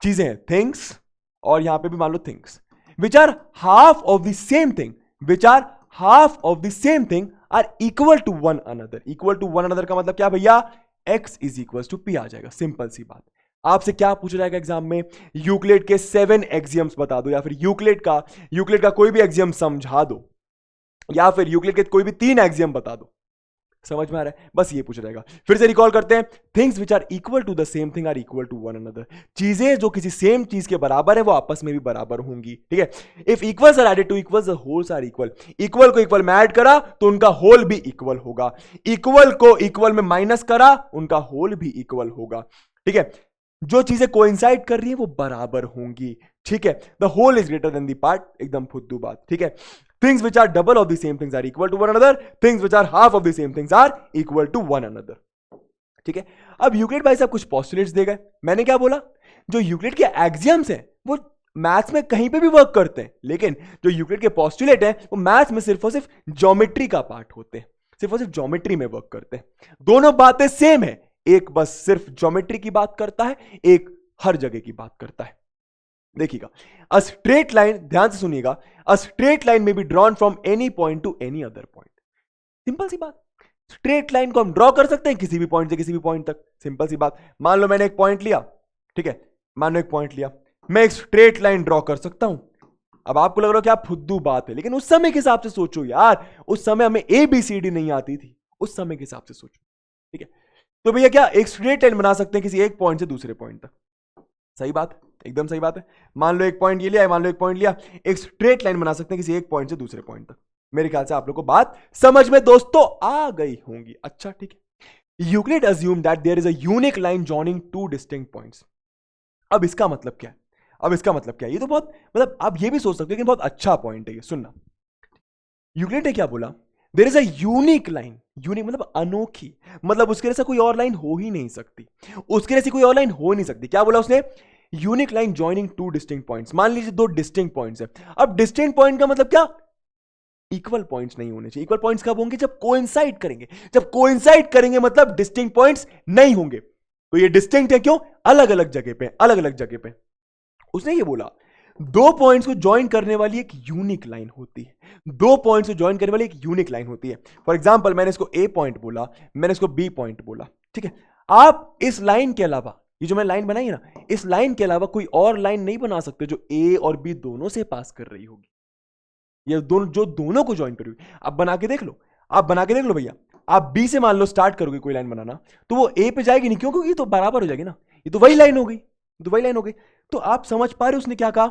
Speaker 1: चीजें हैं थिंग्स, और यहां पे भी मान लो things which are half of the same thing, which are half of the same thing are equal to one another. Equal to one another का मतलब क्या भैया, x is equal to p आ जाएगा। सिंपल सी बात। आपसे क्या पूछा जाएगा एग्जाम में, यूक्लिड के 7 एक्सियम्स बता दो, या फिर यूक्लिड का कोई भी एक्सियम समझा दो, या फिर यूक्लिड के कोई भी 3 एक्सियम बता दो। समझ में आ रहा है, बस ये पूछा जाएगा। फिर से रिकॉल करते हैं, things which are equal to the same thing are equal to one another. चीजें जो किसी सेम चीज के बराबर है वो आपस में भी बराबर होंगी, ठीक है। If equals are added to equals the wholes are equal, equal को इक्वल में ऐड करा तो उनका होल भी इक्वल होगा, इक्वल को इक्वल में माइनस करा उनका होल भी इक्वल होगा, ठीक है। जो चीजें कोइंसाइड कर रही है वो बराबर होंगी, ठीक है। The whole is greater than the part, एकदम फुद्दू बात, ठीक है। Things which are double of the same things are equal to one another. Things which are half of the same things are equal to one another. ठीक है। अब Euclid भाई साहब कुछ पोस्टुलेट्स देगा, मैंने क्या बोला, जो यूक्लिड के एक्सियम्स हैं वो मैथ्स में कहीं पे भी वर्क करते हैं, लेकिन जो यूक्लिड के पोस्टुलेट हैं वो मैथ्स में सिर्फ और सिर्फ ज्योमेट्री का पार्ट होते हैं, सिर्फ और सिर्फ ज्योमेट्री में वर्क करते हैं। दोनों बातें सेम है, एक बस सिर्फ ज्योमेट्री की बात करता है, एक हर जगह की बात करता है। देखिएगा, अ स्ट्रेट लाइन, ध्यान से सुनिएगा, a straight line may be drawn from any point to any other point. Simple सी बात, स्ट्रेट लाइन को हम ड्रॉ कर सकते हैं किसी भी पॉइंट से किसी भी पॉइंट तक। सिंपल सी बात, मान लो मैंने एक पॉइंट लिया, ठीक है, मान लो एक पॉइंट लिया, मैं एक स्ट्रेट लाइन ड्रॉ कर सकता हूं। अब आपको लग रहा है क्या फुद्दू बात है, लेकिन उस समय के हिसाब से सोचो यार, उस समय हमें ABCD नहीं आती थी, उस समय के हिसाब से सोचो, ठीक है। तो भैया क्या एक स्ट्रेट लाइन बना सकते हैं किसी एक पॉइंट से दूसरे पॉइंट तक, सही बात, एकदम सही बात है। मान लो एक पॉइंट ये लिया, मान लो एक पॉइंट लिया, एक स्ट्रेट लाइन बना सकते हैं किसी एक पॉइंट से दूसरे पॉइंट तक। मेरे ख्याल से आप लोगों को बात समझ में दोस्तों आ गई होंगी। अच्छा ठीक है, Euclid assume that there is a unique line joining two distinct points. अब इसका मतलब क्या है, ये तो बहुत, मतलब आप ये भी सोच सकते हो कि बहुत अच्छा पॉइंट है ये, सुनना। यूक्लिड ने क्या बोला, there is a unique line, unique मतलब अनोखी, मतलब उसके जैसा कोई और लाइन हो ही नहीं सकती, उसके जैसी कोई और लाइन हो नहीं सकती। क्या बोला उसने? Unique line joining two distinct points. मान लीजिए दो डिस्टिंक्ट पॉइंट्स है, अब डिस्टिंक्ट पॉइंट का मतलब क्या? इक्वल पॉइंट्स नहीं होने चाहिए। इक्वल पॉइंट्स कब होंगे? जब कोइंसाइड करेंगे। जब कोइंसाइड करेंगे मतलब डिस्टिंक्ट पॉइंट्स नहीं होंगे। तो ये डिस्टिंक्ट है क्यों? अलग अलग जगह पे, अलग अलग जगह पे। उसने ये बोला दो पॉइंट्स को ज्वाइन करने वाली एक यूनिक लाइन होती है, दो पॉइंट्स को ज्वाइन करने वाली एक यूनिक लाइन होती है। फॉर एग्जांपल मैंने इसको ए पॉइंट बोला, मैंने इसको बी पॉइंट बोला, ठीक है। आप इस लाइन के अलावा, ये जो मैं लाइन बनाई है ना, इस लाइन के अलावा कोई और लाइन नहीं बना सकते जो ए और बी दोनों से पास कर रही होगी, ये दोनों जो दोनों को ज्वाइन करेगी। आप बना के देख लो, आप बना के देख लो भैया। आप बी से मान लो स्टार्ट करोगे कोई लाइन बनाना, तो वो ए पे जाएगी नहीं, क्यों? क्योंकि ये तो बराबर हो जाएगी ना, ये तो वही लाइन हो गई, तो वही लाइन हो गई। तो आप समझ पा रहे हो उसने क्या कहा?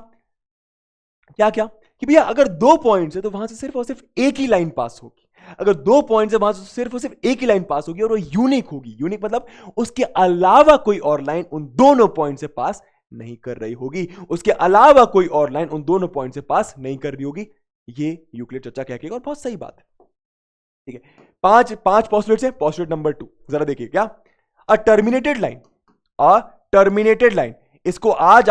Speaker 1: क्या क्या कि भैया अगर दो पॉइंट्स है तो वहां से सिर्फ और सिर्फ एक ही लाइन पास होगी। अगर दो पॉइंट्स है वहां से सिर्फ और सिर्फ एक ही लाइन पास होगी, और वो यूनिक होगी। यूनिक मतलब उसके अलावा कोई और लाइन उन दोनों पॉइंट से पास नहीं कर रही होगी, उसके अलावा कोई और लाइन उन दोनों पॉइंट से पास नहीं कर रही होगी। ये यूक्लिड चर्चा क्या कहेगा, और बहुत सही बात है, ठीक है। पांच पॉस्टुलेट्स है। पॉस्टुलेट नंबर 2 जरा देखिए क्या? अ टर्मिनेटेड लाइन, अ टर्मिनेटेड लाइन, इसको आज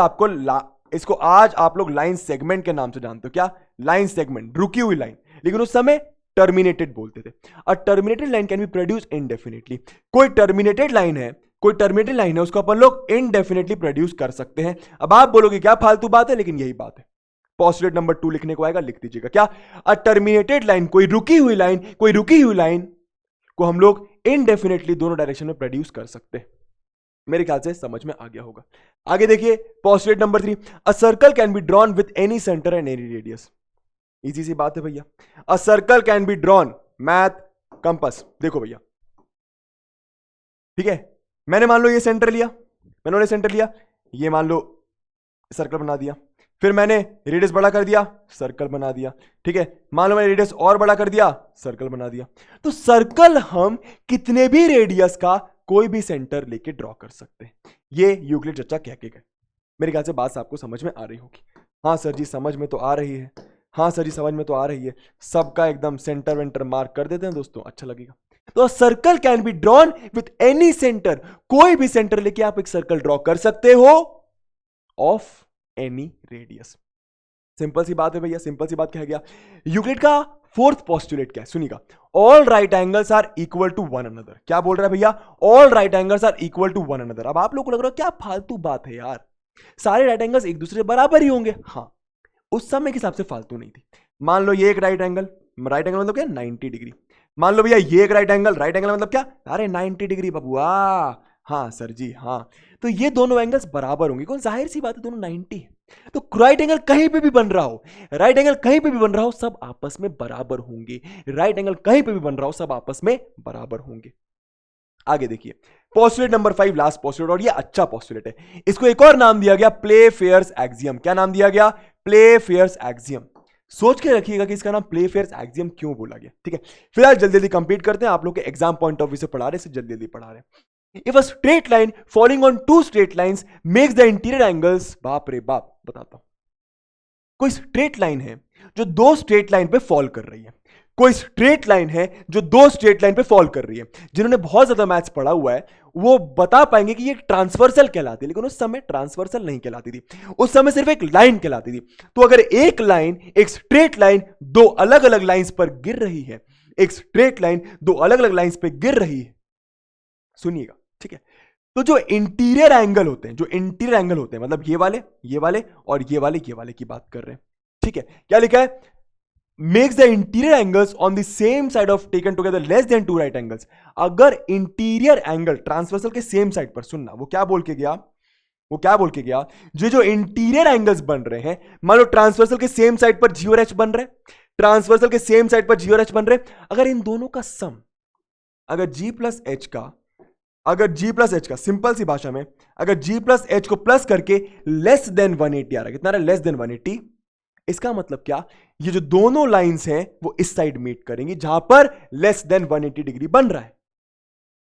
Speaker 1: आप लोग लाइन सेगमेंट के नाम से जानते हो। क्या? लाइन सेगमेंट, रुकी हुई लाइन, लेकिन उस समय टर्मिनेटेड बोलते थे। A terminated line can be produce indefinitely. कोई टर्मिनेटेड लाइन है, कोई टर्मिनेटेड लाइन है, उसको अपन लोग इनडेफिनेटली प्रोड्यूस कर सकते हैं। अब आप बोलोगे क्या फालतू बात है, लेकिन यही बात है। पॉस्टुलेट नंबर 2 लिखने को आएगा, लिख दीजिएगा क्या? अ टर्मिनेटेड लाइन, कोई रुकी हुई लाइन को हम लोग इनडेफिनेटली दोनों डायरेक्शन में प्रोड्यूस कर सकते हैं। मेरे ख्याल से समझ में आ गया होगा। आगे देखिए postulate number 3, a circle can be drawn with any centre and any radius. Easy सी बात है भैया। A circle can be drawn, math compass, देखो भैया, ठीक है। मैंने मान लो ये सेंटर लिया, ये मान लो सर्कल बना दिया, फिर मैंने रेडियस बड़ा कर दिया, सर्कल बना दिया, ठीक है। मान लो मैंने रेडियस और बड़ा कर दिया, सर्कल बना दिया। तो सर्कल हम कितने भी रेडियस का कोई भी सेंटर लेके ड्रॉ कर सकते हैं। ये यूक्लिड चर्चा कह के गए। मेरे ख्याल से बात आपको समझ में आ रही होगी। हाँ सर जी समझ में तो आ रही है, हाँ सर जी समझ में तो आ रही है। सबका एकदम सेंटर वेंटर मार्क कर देते हैं दोस्तों, अच्छा लगेगा। तो circle can be drawn with any centre, कोई भी सेंटर लेके आप एक सर्कल ड्रॉ कर सकते हो ऑफ एनी रेडियस। सिंपल सी बात है भैया, सिंपल सी बात कह गया। यूक्लिड का फोर्थ पोस्टुलेट क्या है सुनिएगा, all right angles are equal to one another. क्या बोल रहा है भैया? All right angles are equal to one another. अब आप लोग को लग रहा है क्या फालतू बात है यार, सारे राइट एंगल्स एक दूसरे बराबर ही होंगे। हाँ, उस समय के हिसाब से फालतू नहीं थी। मान लो ये एक राइट एंगल मतलब क्या? 90 डिग्री। मान लो भैया ये एक राइट एंगल मतलब क्या? अरे 90 डिग्री बबुआ। हाँ सर जी हाँ, तो ये दोनों एंगल्स बराबर होंगे, कौन? जाहिर सी बात है दोनों 90 है। तो राइट एंगल कहीं पे भी बन रहा हो, राइट एंगल कहीं पे भी बन रहा हो, सब आपस में बराबर होंगे। राइट एंगल कहीं पे भी बन रहा हो, सब आपस में बराबर होंगे। आगे देखिए पोस्टुलेट नंबर 5, लास्ट पोस्टुलेट, और ये अच्छा पोस्टुलेट है। इसको एक और नाम दिया गया प्ले-फेयर्स एक्सियम। क्या नाम दिया गया? Play-fears axiom. सोच के रखिएगा कि इसका नाम प्ले-फेयर्स एक्सियम क्यों बोला गया, ठीक है। फिलहाल जल्दी जल्दी कंप्लीट करते हैं, आप लोग के एग्जाम पॉइंट ऑफ व्यू से पढ़ा रहे हैं, जल्दी जल्दी पढ़ा रहे हैं। If a straight line falling on two straight lines makes the interior angles, बाप रे बाप, बताता हूं। कोई स्ट्रेट लाइन है जो दो स्ट्रेट लाइन पे फॉल कर रही है, कोई स्ट्रेट लाइन है जो दो स्ट्रेट लाइन पे फॉल कर रही है। जिन्होंने बहुत ज्यादा मैथ्स पढ़ा हुआ है वो बता पाएंगे कि ये ट्रांसवर्सल कहलाती है, लेकिन उस समय ट्रांसवर्सल नहीं कहलाती थी, उस समय सिर्फ एक लाइन कहलाती थी। तो अगर एक लाइन, एक स्ट्रेट लाइन दो अलग अलग लाइंस पर गिर रही है, एक स्ट्रेट लाइन दो अलग अलग लाइंस पे गिर रही है, सुनिएगा, ठीक है। तो जो इंटीरियर एंगल होते हैं, मतलब ये वाले और ये वाले की बात कर रहे हैं, ठीक है। क्या लिखा है? Makes the interior angles on the same side of taken together less than two right angles. अगर इंटीरियर एंगल ट्रांसवर्सल के सेम साइड पर, सुनना वो क्या बोल के गया, जो इंटीरियर एंगल्स बन रहे हैं, मान लो ट्रांसवर्सल के सेम साइड पर जी और एच बन रहे, अगर इन दोनों का सम, अगर जी प्लस एच का सिंपल सी भाषा में, अगर जी प्लस एच को प्लस करके लेस देन 180 आ रहा है, कितना रहा? Less than 180। इसका मतलब क्या? ये जो दोनों लाइंस हैं वो इस साइड मीट करेंगी जहां पर लेस देन 180 डिग्री बन रहा है।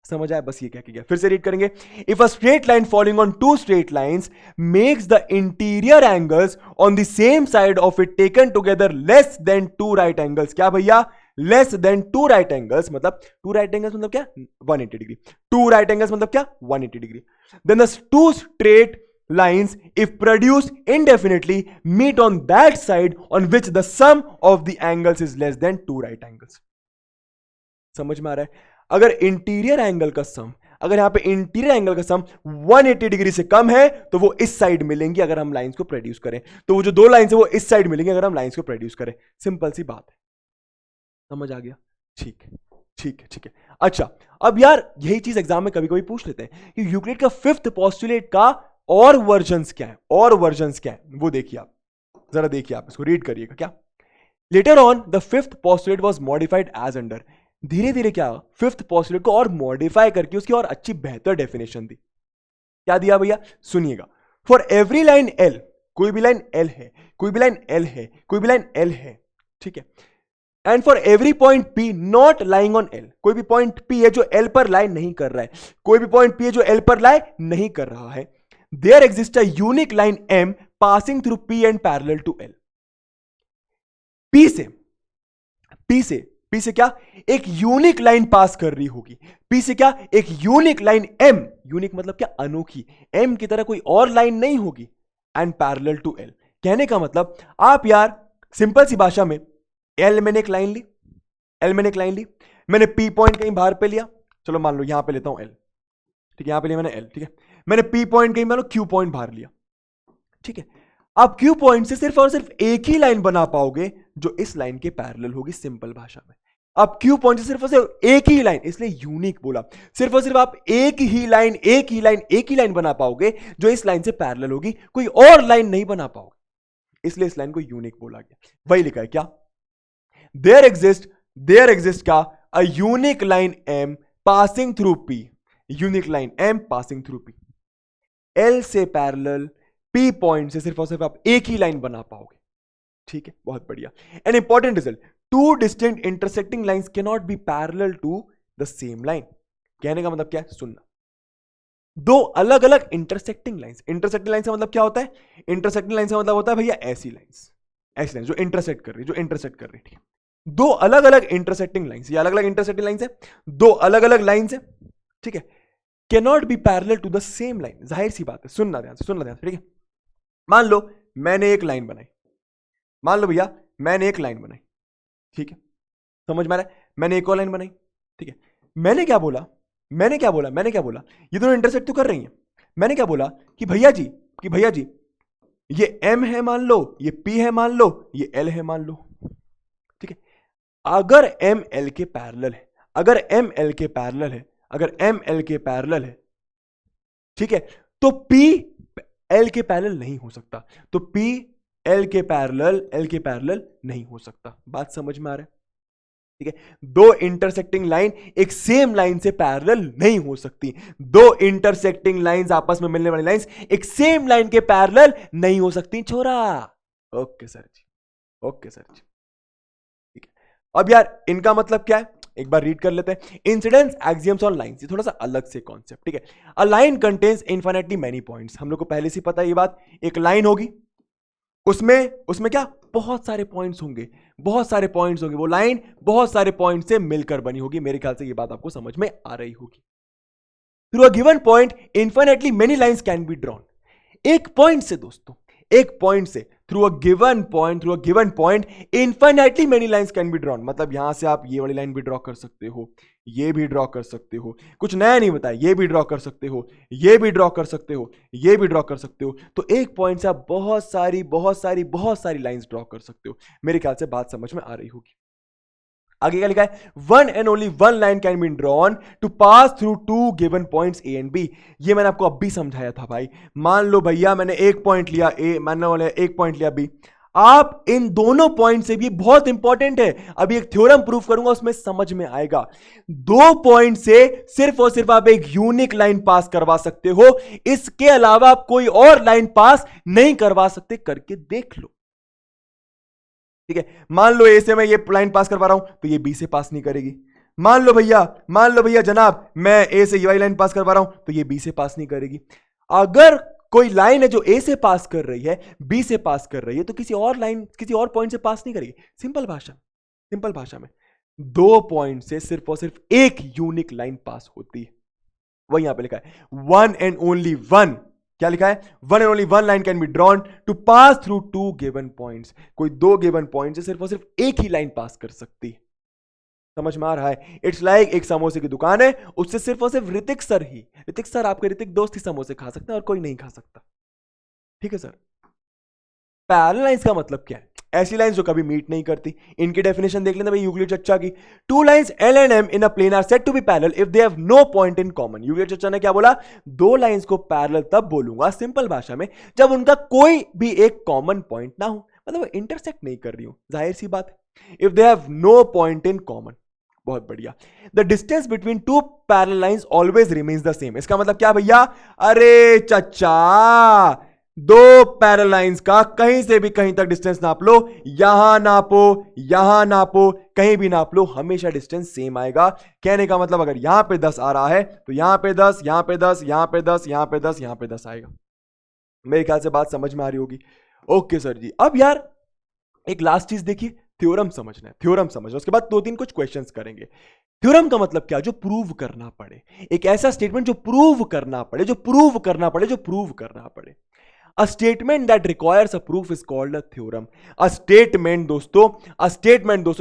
Speaker 1: समझ आया? बस ये क्या किया, फिर से रीड करेंगे। If a straight line following on two straight lines makes the interior angles on the same side of it taken together less than two right angles. क्या भैया? Less than two right angles, मतलब two right angles मतलब क्या 180 degree, to right angles मतलब क्या 180 degree, then the two straight lines if produced indefinitely meet on that side on which the sum of the angles is less than two right angles. समझ में आ रहा है? अगर interior angle का सम, अगर यहां पे इंटीरियर एंगल का सम 180 डिग्री से कम है तो वो इस साइड मिलेंगी अगर हम लाइंस को प्रोड्यूस करें, तो वो जो दो लाइंस है वो इस साइड मिलेंगी अगर हम लाइंस को प्रोड्यूस करें। सिंपल सी बात है, समझ आ गया? ठीक है, ठीक है, ठीक है। अच्छा, अब यार यही चीज एग्जाम में कभी कभी पूछ लेते हैं कि यूक्लिड का फिफ्थ पोस्टुलेट का और वर्जन्स क्या है, और वर्जन्स क्या है वो देखिए आप, जरा देखिए आप इसको रीड करिएगा। क्या later on the fifth postulate was modified as under, धीरे धीरे क्या फिफ्थ पोस्टुलेट को और मॉडिफाई करके उसकी और अच्छी बेहतर डेफिनेशन दी। क्या दिया भैया, सुनिएगा। फॉर एवरी लाइन एल, कोई भी लाइन एल है, कोई भी लाइन एल है, कोई भी लाइन एल है, ठीक है, and for every point P not lying on L, कोई भी पॉइंट पी है जो एल पर लाई नहीं कर रहा है, कोई भी पॉइंट पी है जो एल पर लाई नहीं कर रहा है, there exists a unique line M passing through P and parallel to L. P से क्या एक यूनिक लाइन पास कर रही होगी, P से क्या एक यूनिक लाइन M, यूनिक मतलब क्या अनोखी, M की तरह कोई और लाइन नहीं होगी, एंड पैरेलल टू L। कहने का मतलब आप यार सिंपल सी भाषा में, L मैंने एक लाइन ली, L मैंने एक लाइन ली, मैंने P पॉइंट कहीं बाहर पे लिया, चलो मान लो यहां पे लेता हूं L, ठीक है, यहां पे लिया मैंने L, ठीक है, मैंने P पॉइंट कहीं मान लो Q पॉइंट बाहर लिया, ठीक है, आप Q पॉइंट से सिर्फ और सिर्फ एक ही लाइन बना पाओगे जो इस लाइन के पैरेलल होगी। सिंपल भाषा में आप Q पॉइंट से सिर्फ और सिर्फ एक ही लाइन, इसलिए यूनिक बोला, सिर्फ और सिर्फ आप एक ही लाइन बना पाओगे जो इस लाइन से पैरेलल होगी, कोई और लाइन नहीं बना पाओगे, इसलिए इस लाइन को यूनिक बोला गया। वही लिखा है क्या, देयर एग्जिस्ट का अ unique line M passing through P, unique line M passing through P, L से पैरेलल P पॉइंट से सिर्फ और सिर्फ आप एक ही लाइन बना पाओगे। ठीक है, बहुत बढ़िया। An important result, two distinct intersecting lines can not be parallel to the same line. कहने का मतलब क्या है, सुनना, दो अलग अलग इंटरसेक्टिंग लाइंस का मतलब क्या होता है, इंटरसेक्टिंग लाइंस का मतलब होता है भैया ऐसी लाइंस जो इंटरसेक्ट कर रही, ठीक है, दो अलग अलग इंटरसेक्टिंग लाइंस, ये अलग अलग इंटरसेक्टिंग लाइंस है, दो अलग अलग लाइंस है, ठीक है, can not be parallel to the same line. जाहिर सी बात है, सुनना ध्यान से, ठीक है। मान लो मैंने एक लाइन बनाई, मान लो भैया मैंने एक लाइन बनाई, ठीक है, समझ में आ रहा है, मैंने एक और लाइन बनाई, ठीक है, मैंने क्या बोला, ये दोनों इंटरसेक्ट तो कर रही हैं, मैंने क्या बोला कि भैया जी ये M है मान लो, ये P है मान लो, ये L है मान लो, ठीक है, अगर M L के पैरेलल है, अगर M L के पैरेलल है, ठीक है, तो P L के पैरेलल नहीं हो सकता, तो P L के पैरेलल नहीं हो सकता। बात समझ में आ रहा है, ठीक है, दो इंटरसेक्टिंग लाइन एक सेम लाइन से पैरेलल नहीं हो सकती, दो इंटरसेक्टिंग लाइंस आपस में मिलने वाली लाइंस एक सेम लाइन के पैरेलल नहीं हो सकती छोरा। ओके सर जी, ठीक है। अब यार इनका मतलब क्या है, एक बार रीड कर लेते हैं। इंसिडेंस एक्सियम्स ऑन लाइंस, ये थोड़ा सा अलग से कॉन्सेप्ट, ठीक है। A line contains infinitely many points, हम लोग को पहले से पता है ये बात, एक लाइन होगी, उसमें क्या बहुत सारे पॉइंट्स होंगे, वो लाइन बहुत सारे पॉइंट से मिलकर बनी होगी। मेरे ख्याल से ये बात आपको समझ में आ रही होगी। Through a given point infinitely many lines can be drawn, एक पॉइंट से दोस्तों, एक पॉइंट से through a given point infinitely many lines can be drawn, मतलब यहां से आप ये वाली लाइन भी ड्रॉ कर सकते हो, ये भी ड्रॉ कर सकते हो, कुछ नया नहीं बताया, ये भी ड्रॉ कर सकते हो, ये भी ड्रॉ कर सकते हो, ये भी ड्रॉ कर सकते हो। तो एक पॉइंट से आप बहुत सारी लाइंस ड्रॉ कर सकते हो। मेरे ख्याल से बात समझ में आ रही होगी। आगे क्या लिखा है, one and only one line can be drawn to pass through two given points A and B. ये मैंने आपको अब भी समझाया था भाई। मान लो भैया मैंने एक पॉइंट लिया ए, मैंने वाले एक पॉइंट लिया बी, आप इन दोनों पॉइंट से भी, बहुत इंपॉर्टेंट है, अभी एक थ्योरम प्रूफ करूंगा उसमें समझ में आएगा, दो पॉइंट से सिर्फ और सिर्फ आप एक यूनिक लाइन पास करवा सकते हो, इसके अलावा आप कोई और लाइन पास नहीं करवा सकते। करके देख लो, ठीक है। मान लो ए से मैं ये लाइन पास करवा रहा हूं तो ये बी से पास नहीं करेगी। मान लो भैया जनाब मैं ए से ये वाली लाइन पास करवा रहा हूं तो ये बी से पास नहीं करेगी। अगर कोई लाइन है जो ए से पास कर रही है, बी से पास कर रही है, तो किसी और पॉइंट से पास नहीं करेगी। सिंपल भाषा में दो पॉइंट से सिर्फ और सिर्फ एक यूनिक लाइन पास होती है। वही यहां पे लिखा है वन एंड ओनली वन। क्या लिखा है? One and only one line can be drawn to pass through two given points. कोई दो गिवन पॉइंट से सिर्फ और सिर्फ एक ही लाइन पास कर सकती है। समझ में आ रहा है? इट्स लाइक एक समोसे की दुकान है, उससे सिर्फ और सिर्फ ऋतिक सर आपके ऋतिक दोस्त ही समोसे खा सकते हैं और कोई नहीं खा सकता। ठीक है सर। पैरेलल लाइंस का मतलब क्या है? ऐसी लाइंस जो कभी मीट नहीं करती। इनकी डेफिनेशन देख लेना भाई यूक्लिड चच्चा की। Two lines L and M in a plane are said to be parallel if they have no point in common. Euclid चच्चा ने क्या बोला? दो लाइंस को पैरेलल तब बोलूंगा सिंपल भाषा में जब उनका कोई भी एक कॉमन पॉइंट ना हो, मतलब इंटरसेक्ट नहीं कर रही हो, जाहिर सी बात है। If they have no point in common. बहुत बढ़िया। The distance between two parallel lines always remains the same. इसका मतलब क्या भैया? अरे चच्चा, दो पैरेलल लाइंस का कहीं से भी कहीं तक डिस्टेंस नाप लो, यहां नापो, कहीं भी नाप लो, हमेशा डिस्टेंस सेम आएगा। कहने का मतलब अगर यहां पे 10 आ रहा है तो यहां पे 10, यहां पे 10, यहां पे 10, यहां पे 10, यहां पे 10 आएगा। मेरे ख्याल से बात समझ में आ रही होगी। ओके सर जी। अब यार एक लास्ट चीज देखिए, थ्योरम समझना है। उसके बाद दो तीन कुछ क्वेश्चंस करेंगे। थ्योरम का मतलब क्या? जो प्रूव करना पड़े। एक ऐसा स्टेटमेंट जो प्रूव करना पड़े। A statement that requires a proof is called a theorem. A statement दोस्तों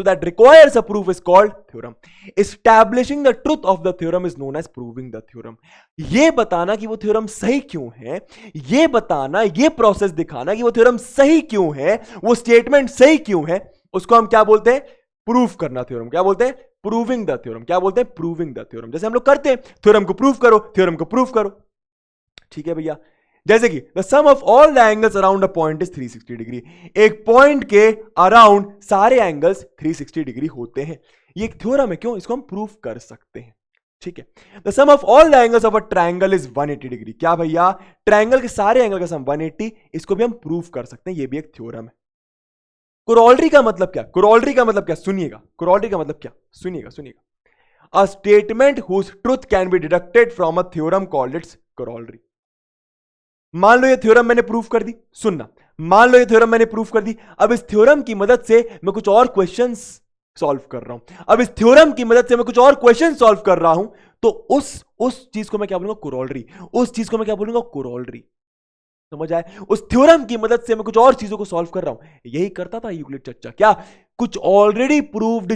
Speaker 1: that requires a proof is called theorem. Establishing the truth of the theorem is known as proving the theorem. ये बताना कि वो theorem सही क्यों है, ये बताना, ये प्रोसेस दिखाना कि वो थ्योरम सही क्यों है, वो स्टेटमेंट सही क्यों है, उसको हम क्या बोलते हैं? प्रूफ करना थ्योरम। क्या बोलते हैं? Proving the theorem. क्या बोलते हैं? Proving the theorem. जैसे हम लोग करते हैं, थ्योरम को प्रूफ करो। ठीक है भैया। जैसे कि the sum of all the angles around a point is 360 degree. एक पॉइंट के अराउंड सारे एंगल्स 360 डिग्री होते हैं। ये एक थ्योरम है। क्यों? इसको हम प्रूफ कर सकते हैं। ठीक है। The sum of all the angles of a triangle is 180 degree. क्या भैया? ट्रायंगल के सारे एंगल का सम 180, इसको भी हम प्रूफ कर सकते हैं। ये भी एक थ्योरम है। कोरोलरी का मतलब क्या? सुनिएगा। A statement whose truth can be deducted from a theorem called its corollary. मान लो ये थ्योरम मैंने प्रूफ कर दी। सुनना, मान लो ये थ्योरम मैंने प्रूफ कर दी। अब इस थ्योरम की मदद से मैं कुछ और क्वेश्चंस सॉल्व कर रहा हूं। तो उस चीज को मैं क्या बोलूंगा? कोरोलरी। समझ आए? उस थ्योरम की मदद से मैं कुछ और चीजों को सॉल्व कर रहा हूं। यही करता था यूक्लिड चच्चा। क्या? कुछ ऑलरेडी प्रूव्ड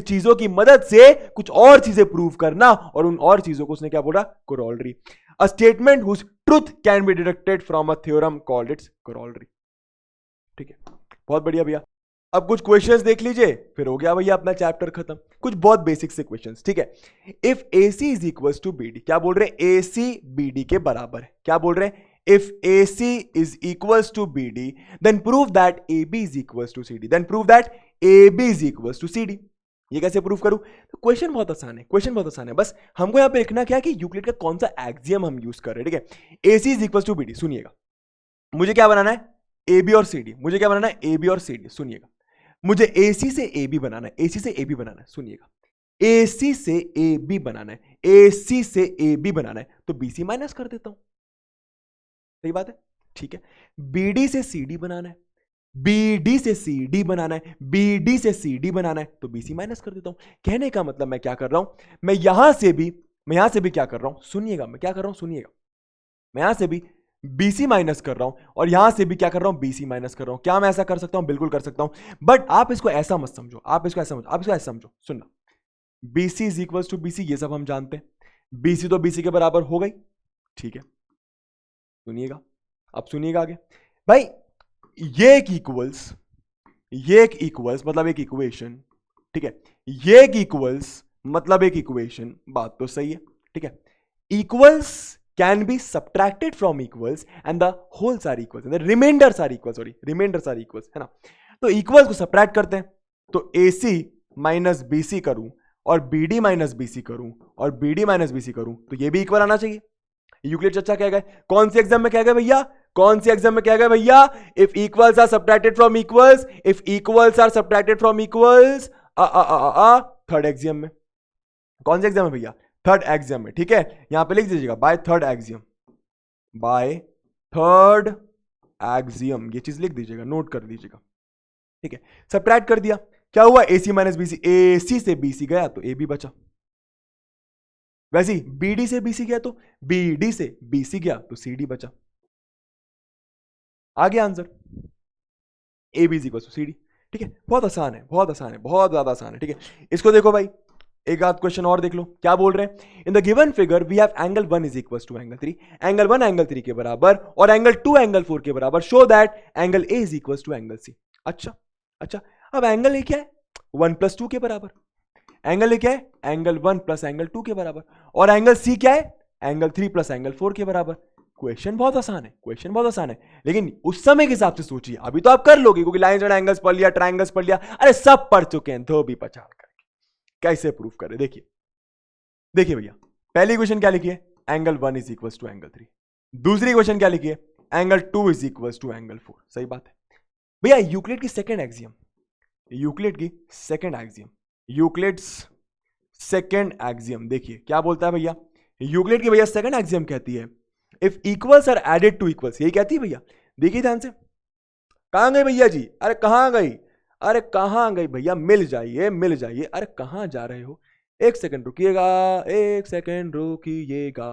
Speaker 1: चीजों की मदद से कुछ और चीजें प्रूव करना, और उन और चीजों को उसने क्या बोला? Corollary. A statement whose truth can be deducted from a theorem called its corollary. ठीक है, बहुत बढ़िया भैया। अब कुछ क्वेश्चंस देख लीजिए, फिर हो गया भैया अपना चैप्टर खत्म। कुछ बहुत बेसिक से क्वेश्चंस। ठीक है। If AC is equal to BD, क्या बोल रहे हैं? AC BD के बराबर है। क्या बोल रहे हैं? If AC is equal to BD, then prove that AB is equal to CD, ये कैसे प्रूव करूं? तो क्वेश्चन बहुत आसान है। बस हमको यहां पे लिखना क्या है कि यूक्लिड का कौन सा एक्सियम हम यूज कर रहे हैं। ठीक है। AC is equal to BD। सुनिएगा, मुझे क्या बनाना है? AB और CD। सुनिएगा, मुझे AC से AB बनाना है। सुनिएगा, AC से AB बनाना है, तो BC माइनस कर देता हूं। सही बात है। ठीक है। BD से CD बनाना है, BD से CD बनाना है, तो BC माइनस कर देता हूं। कहने का मतलब मैं क्या कर रहा हूं? मैं यहां से भी क्या कर रहा हूं? सुनिएगा, मैं यहां से भी BC माइनस कर रहा हूं, और यहां से भी क्या कर रहा हूं? BC माइनस कर रहा हूं। क्या मैं ऐसा कर सकता हूं? बिल्कुल कर सकता हूं। बट आप इसको ऐसा मत समझो, आप इसको ऐसा समझो। सुनना, BC is equal to BC, ये सब हम जानते हैं। BC तो BC के बराबर हो गई। ठीक है। सुनिएगा, अब सुनिएगा आगे भाई। ये एक इक्वल्स मतलब एक इक्वेशन। ठीक है। ये एक इक्वल्स मतलब एक इक्वेशन। बात तो सही है। ठीक है। Equals can be subtracted from equals and the wholes are equals, remainders are equals, है ना। तो इक्वल्स को सब्ट्रैक्ट करते हैं, तो AC माइनस BC करूं और BD माइनस BC करूं और BD माइनस BC करूं, तो ये भी इक्वल आना चाहिए। यूक्लिड चर्चा क्या गए? कौन सी एग्जाम में क्या गए भैया? If equals are subtracted from equals, third exam में। कौन से एग्जाम है भैया? थर्ड एग्जाम में। ठीक है। यहां पे लिख दीजिएगा बाय थर्ड एग्जाम, ये चीज लिख दीजिएगा, नोट कर दीजिएगा। ठीक है। सब्ट्रैक्ट कर दिया, क्या हुआ, AC माइनस BC, AC से BC गया तो AB बचा, वैसे ही BD से BC गया तो BD से BC गया तो CD बचा। आ गया answer, AB is equal to CD। ठीक है, बहुत आसान है, बहुत आसान है, बहुत ज्यादा आसान है। ठीक है, इसको देखो भाई, एक आध क्वेश्चन और देख लो, क्या बोल रहे हैं। In the given figure we have angle 1 is equal to angle 3, angle 1 angle 3 के बराबर और एंगल 2 एंगल 4 के बराबर, show that angle A is equal to angle C। अच्छा, अब एंगल A क्या है, 1 प्लस 2 के बराबर, एंगल A क्या है, एंगल 1 प्लस एंगल 2 के बराबर, और एंगल C क्या है, एंगल 3 प्लस एंगल 4 के बराबर। क्वेश्चन बहुत आसान है, क्वेश्चन बहुत आसान है, लेकिन उस समय के हिसाब से सोचिए, अभी तो आप कर लोगे क्योंकि लाइन्स एंड एंगल्स पढ़ लिया, ट्रायंगल्स पढ़ लिया, अरे सब पढ़ चुके हैं, धोबी पछाड़ करके कैसे प्रूफ करें। देखिए भैया, पहली क्वेश्चन क्या लिखी है, angle 1 is equal to angle 3, दूसरी क्वेश्चन क्या लिखी है, angle 2 is equal to angle 4। सही बात है भैया, यूक्लिड की second axiom, Euclid's second axiom देखिए क्या बोलता है भैया, यूक्लिड की भैया सेकंड एक्सियम कहती है if equals are added to equals, यही कहती है भैया। देखिए ध्यान से, कहां गए भैया जी, अरे कहां गई भैया, मिल जाइए, अरे कहां जा रहे हो, एक सेकंड रुकिएगा।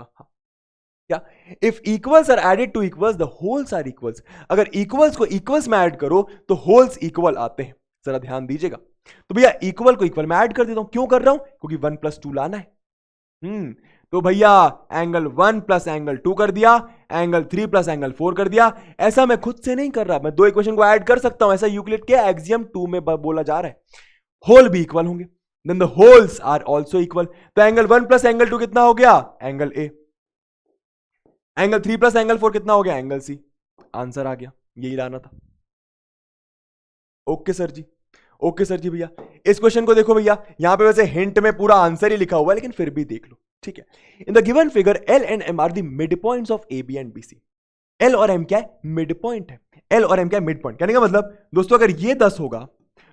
Speaker 1: क्या, if equals are added to equals the wholes are equals, अगर इक्वल्स को इक्वल्स में ऐड करो तो होल्स इक्वल आते हैं, जरा ध्यान दीजिएगा। तो भैया इक्वल को इक्वल में ऐड कर देता हूं, क्यों कर रहा हूं, क्योंकि 1 प्लस 2 लाना है। तो भैया एंगल 1 प्लस एंगल 2 कर दिया, एंगल 3 प्लस एंगल 4 कर दिया। ऐसा मैं खुद से नहीं कर रहा, मैं दो इक्वेशन को ऐड कर सकता हूं, ऐसा यूक्लिड के एक्सियम 2 में बोला जा रहा है। होल भी इक्वल होंगे, then the wholes are also equal. तो एंगल 1 प्लस एंगल 2 कितना हो गया, angle A. Angle 3 plus angle 4 कितना हो गया, एंगल सी। आंसर आ गया, यही लाना था। ओके सर जी भैया, इस क्वेश्चन को देखो भैया, यहां पे वैसे हिंट में पूरा आंसर ही लिखा हुआ है, लेकिन फिर भी देख लो। ठीक है, in the given figure L and M are the mid points of AB and BC। L और M क्या है, मिड पॉइंट है। L और M क्या है, मिड पॉइंट। कहने का मतलब दोस्तों, अगर ये 10 होगा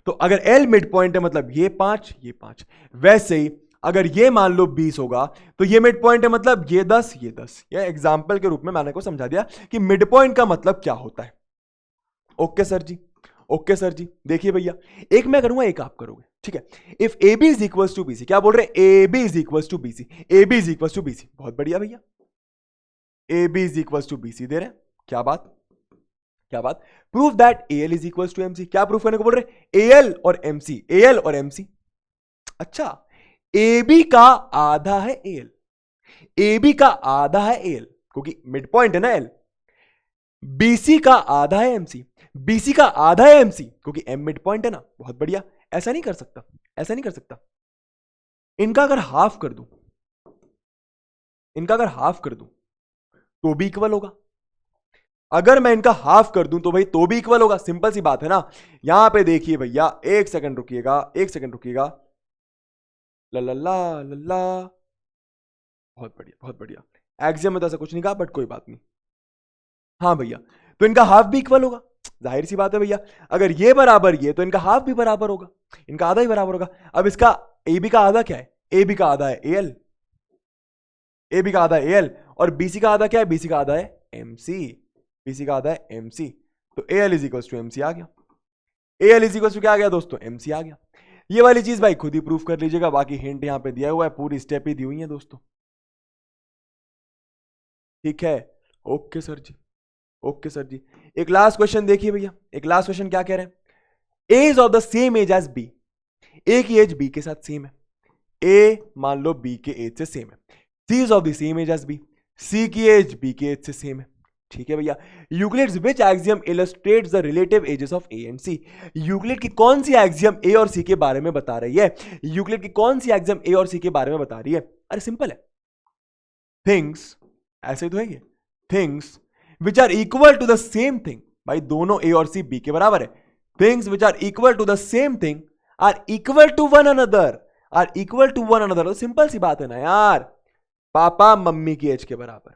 Speaker 1: तो अगर L मिड पॉइंट है मतलब ये 5, ये 5। वैसे ही अगर ये मान लो 20 होगा तो ये मिड पॉइंट है मतलब ये 10, ये 10। ये एग्जाम्पल के रूप में मैंने को समझा दिया कि मिड पॉइंट का मतलब क्या होता है। ओके सर जी, देखिए भैया, एक मैं करूंगा, एक आप करोगे। ठीक है, इफ AB is equal to BC, क्या बोल रहे हैं, AB is equal to BC, AB is equal to BC। बहुत बढ़िया भैया, AB is equal to BC दे रहे हैं, क्या बात। Proof that AL is equal to MC। क्या प्रूफ करने को बोल रहे हैं, AL और MC। अच्छा, AB का आधा है AL, क्योंकि मिड पॉइंट है ना L। BC का आधा है MC, BC का आधा है MC, क्योंकि M मिड पॉइंट है ना। बहुत बढ़िया, ऐसा नहीं कर सकता। इनका अगर हाफ कर दूं, तो भी इक्वल होगा। अगर मैं इनका हाफ कर दूं तो भाई तो भी इक्वल होगा, सिंपल सी बात है ना। यहां पे देखिए भैया, एक सेकंड रुकिएगा। लल्ला, बहुत बढ़िया। एक्सियम में तो ऐसा कुछ नहीं कहा, बट कोई बात नहीं। हाँ भैया, तो इनका हाफ भी इक्वल होगा, जाहिर सी बात है भैया। अगर ये बराबर ये, तो इनका हाफ भी बराबर होगा, इनका आधा ही बराबर होगा। अब इसका AB का आधा क्या है, AB का आधा है AL, और BC का आधा क्या है, BC का आधा है MC, तो AL is equal to MC आ गया। AL इज इक्वल टू क्या आ गया दोस्तों, MC आ गया। ये वाली चीज भाई खुद ही प्रूफ कर लीजिएगा, बाकी हिंट यहां पे दिया हुआ है, पूरी स्टेप ही दी हुई है दोस्तों। ठीक है, ओके सर जी। एक लास्ट क्वेश्चन देखिए भैया, क्या कह रहे हैं, A is of the same age as B। A की एज B के साथ सेम है, A मान लो B के एज से सेम है। C is of the same age as B, C की एज B के एज से सेम है। ठीक है भैया, Euclid's which axiom illustrates the relative ages of A and C। Euclid की कौन सी एक्सियम A और C के बारे में बता रही है, अरे सिंपल है, थिंग्स, ऐसे तो है ये, things which are equal to the same thing. भाई दोनों A और C B के बराबर है। Things which are equal to the same thing are equal to one another, तो सिंपल सी बात है ना यार, पापा मम्मी की एज के बराबर,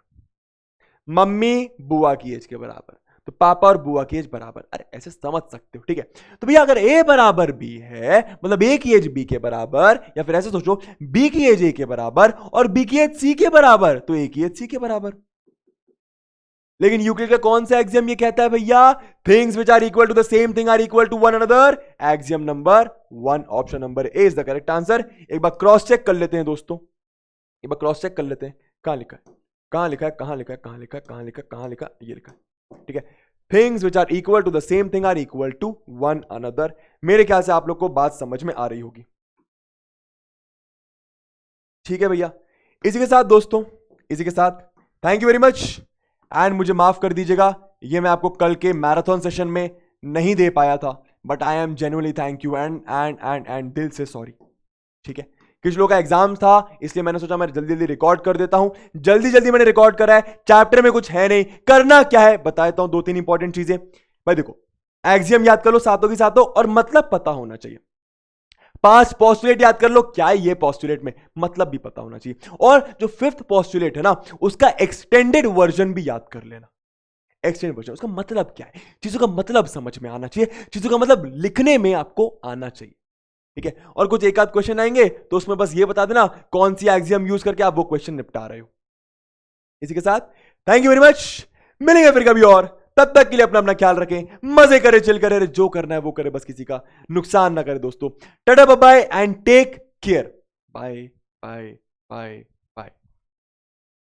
Speaker 1: मम्मी बुआ की एज के बराबर, तो पापा और बुआ की एज बराबर। अरे ऐसे समझ सकते हो। ठीक है, तो भैया अगर A बराबर B है मतलब A की एज B के बराबर, या फिर ऐसे सोचो B की एज A के बराबर और B की एज C के बराबर, तो A की एज C के बराबर। लेकिन यूक्लिड का कौन सा एक्सियम ये कहता है भैया, things which are equal to the same thing are equal to one another, axiom number 1, option number A is the correct answer. एक बार क्रॉस चेक कर लेते हैं दोस्तों, एक बार क्रॉस चेक कर लेते हैं, कहां लिखा है, कहां लिखा है, कहां लिखा है, कहां लिखा है, कहां लिखा है, कहां लिखा, ये लिखा है, ठीक है। Things which are equal to the same thing are equal to one another. मेरे ख्याल से आप लोग को बात समझ में आ रही होगी, ठीक है भैया। इसी के साथ दोस्तों, इसी के साथ thank you very much and मुझे माफ कर दीजिएगा, ये मैं आपको कल के मैराथन सेशन में नहीं दे पाया था, but I am genuinely thank you and दिल से सॉरी, ठीक है। कुछ लोगों का एग्जाम था इसलिए मैंने सोचा मैं जल्दी जल्दी रिकॉर्ड कर देता हूं, जल्दी जल्दी मैंने रिकॉर्ड करा है। चैप्टर में कुछ है नहीं, करना क्या है बता देता हूं, 2-3 इंपॉर्टेंट चीजें भाई। देखो, एक्सियम याद कर लो सातों की सातों, और मतलब पता होना चाहिए। 5 पोस्टुलेट याद कर लो, क्या है ये पोस्टुलेट में मतलब भी पता होना चाहिए। और जो 5th पोस्टुलेट है ना, उसका एक्सटेंडेड वर्जन भी याद कर लेना। एक्सटेंडेड वर्जन, उसका मतलब क्या है, चीजों का मतलब समझ में आना चाहिए, चीजों का मतलब लिखने में आपको आना चाहिए, ठीक है। और कुछ एक आध क्वेश्चन आएंगे तो उसमें बस ये बता देना कौन सी एक्सियम यूज करके आप वो क्वेश्चन निपटा रहे हो। इसी के साथ थैंक यू वेरी मच, मिलेंगे फिर कभी और, तब तक के लिए अपना अपना ख्याल रखें, मजे करे, चिल करे, जो करना है वो करे, बस किसी का नुकसान ना करे दोस्तों। टाटा bye bye and take care, bye bye bye.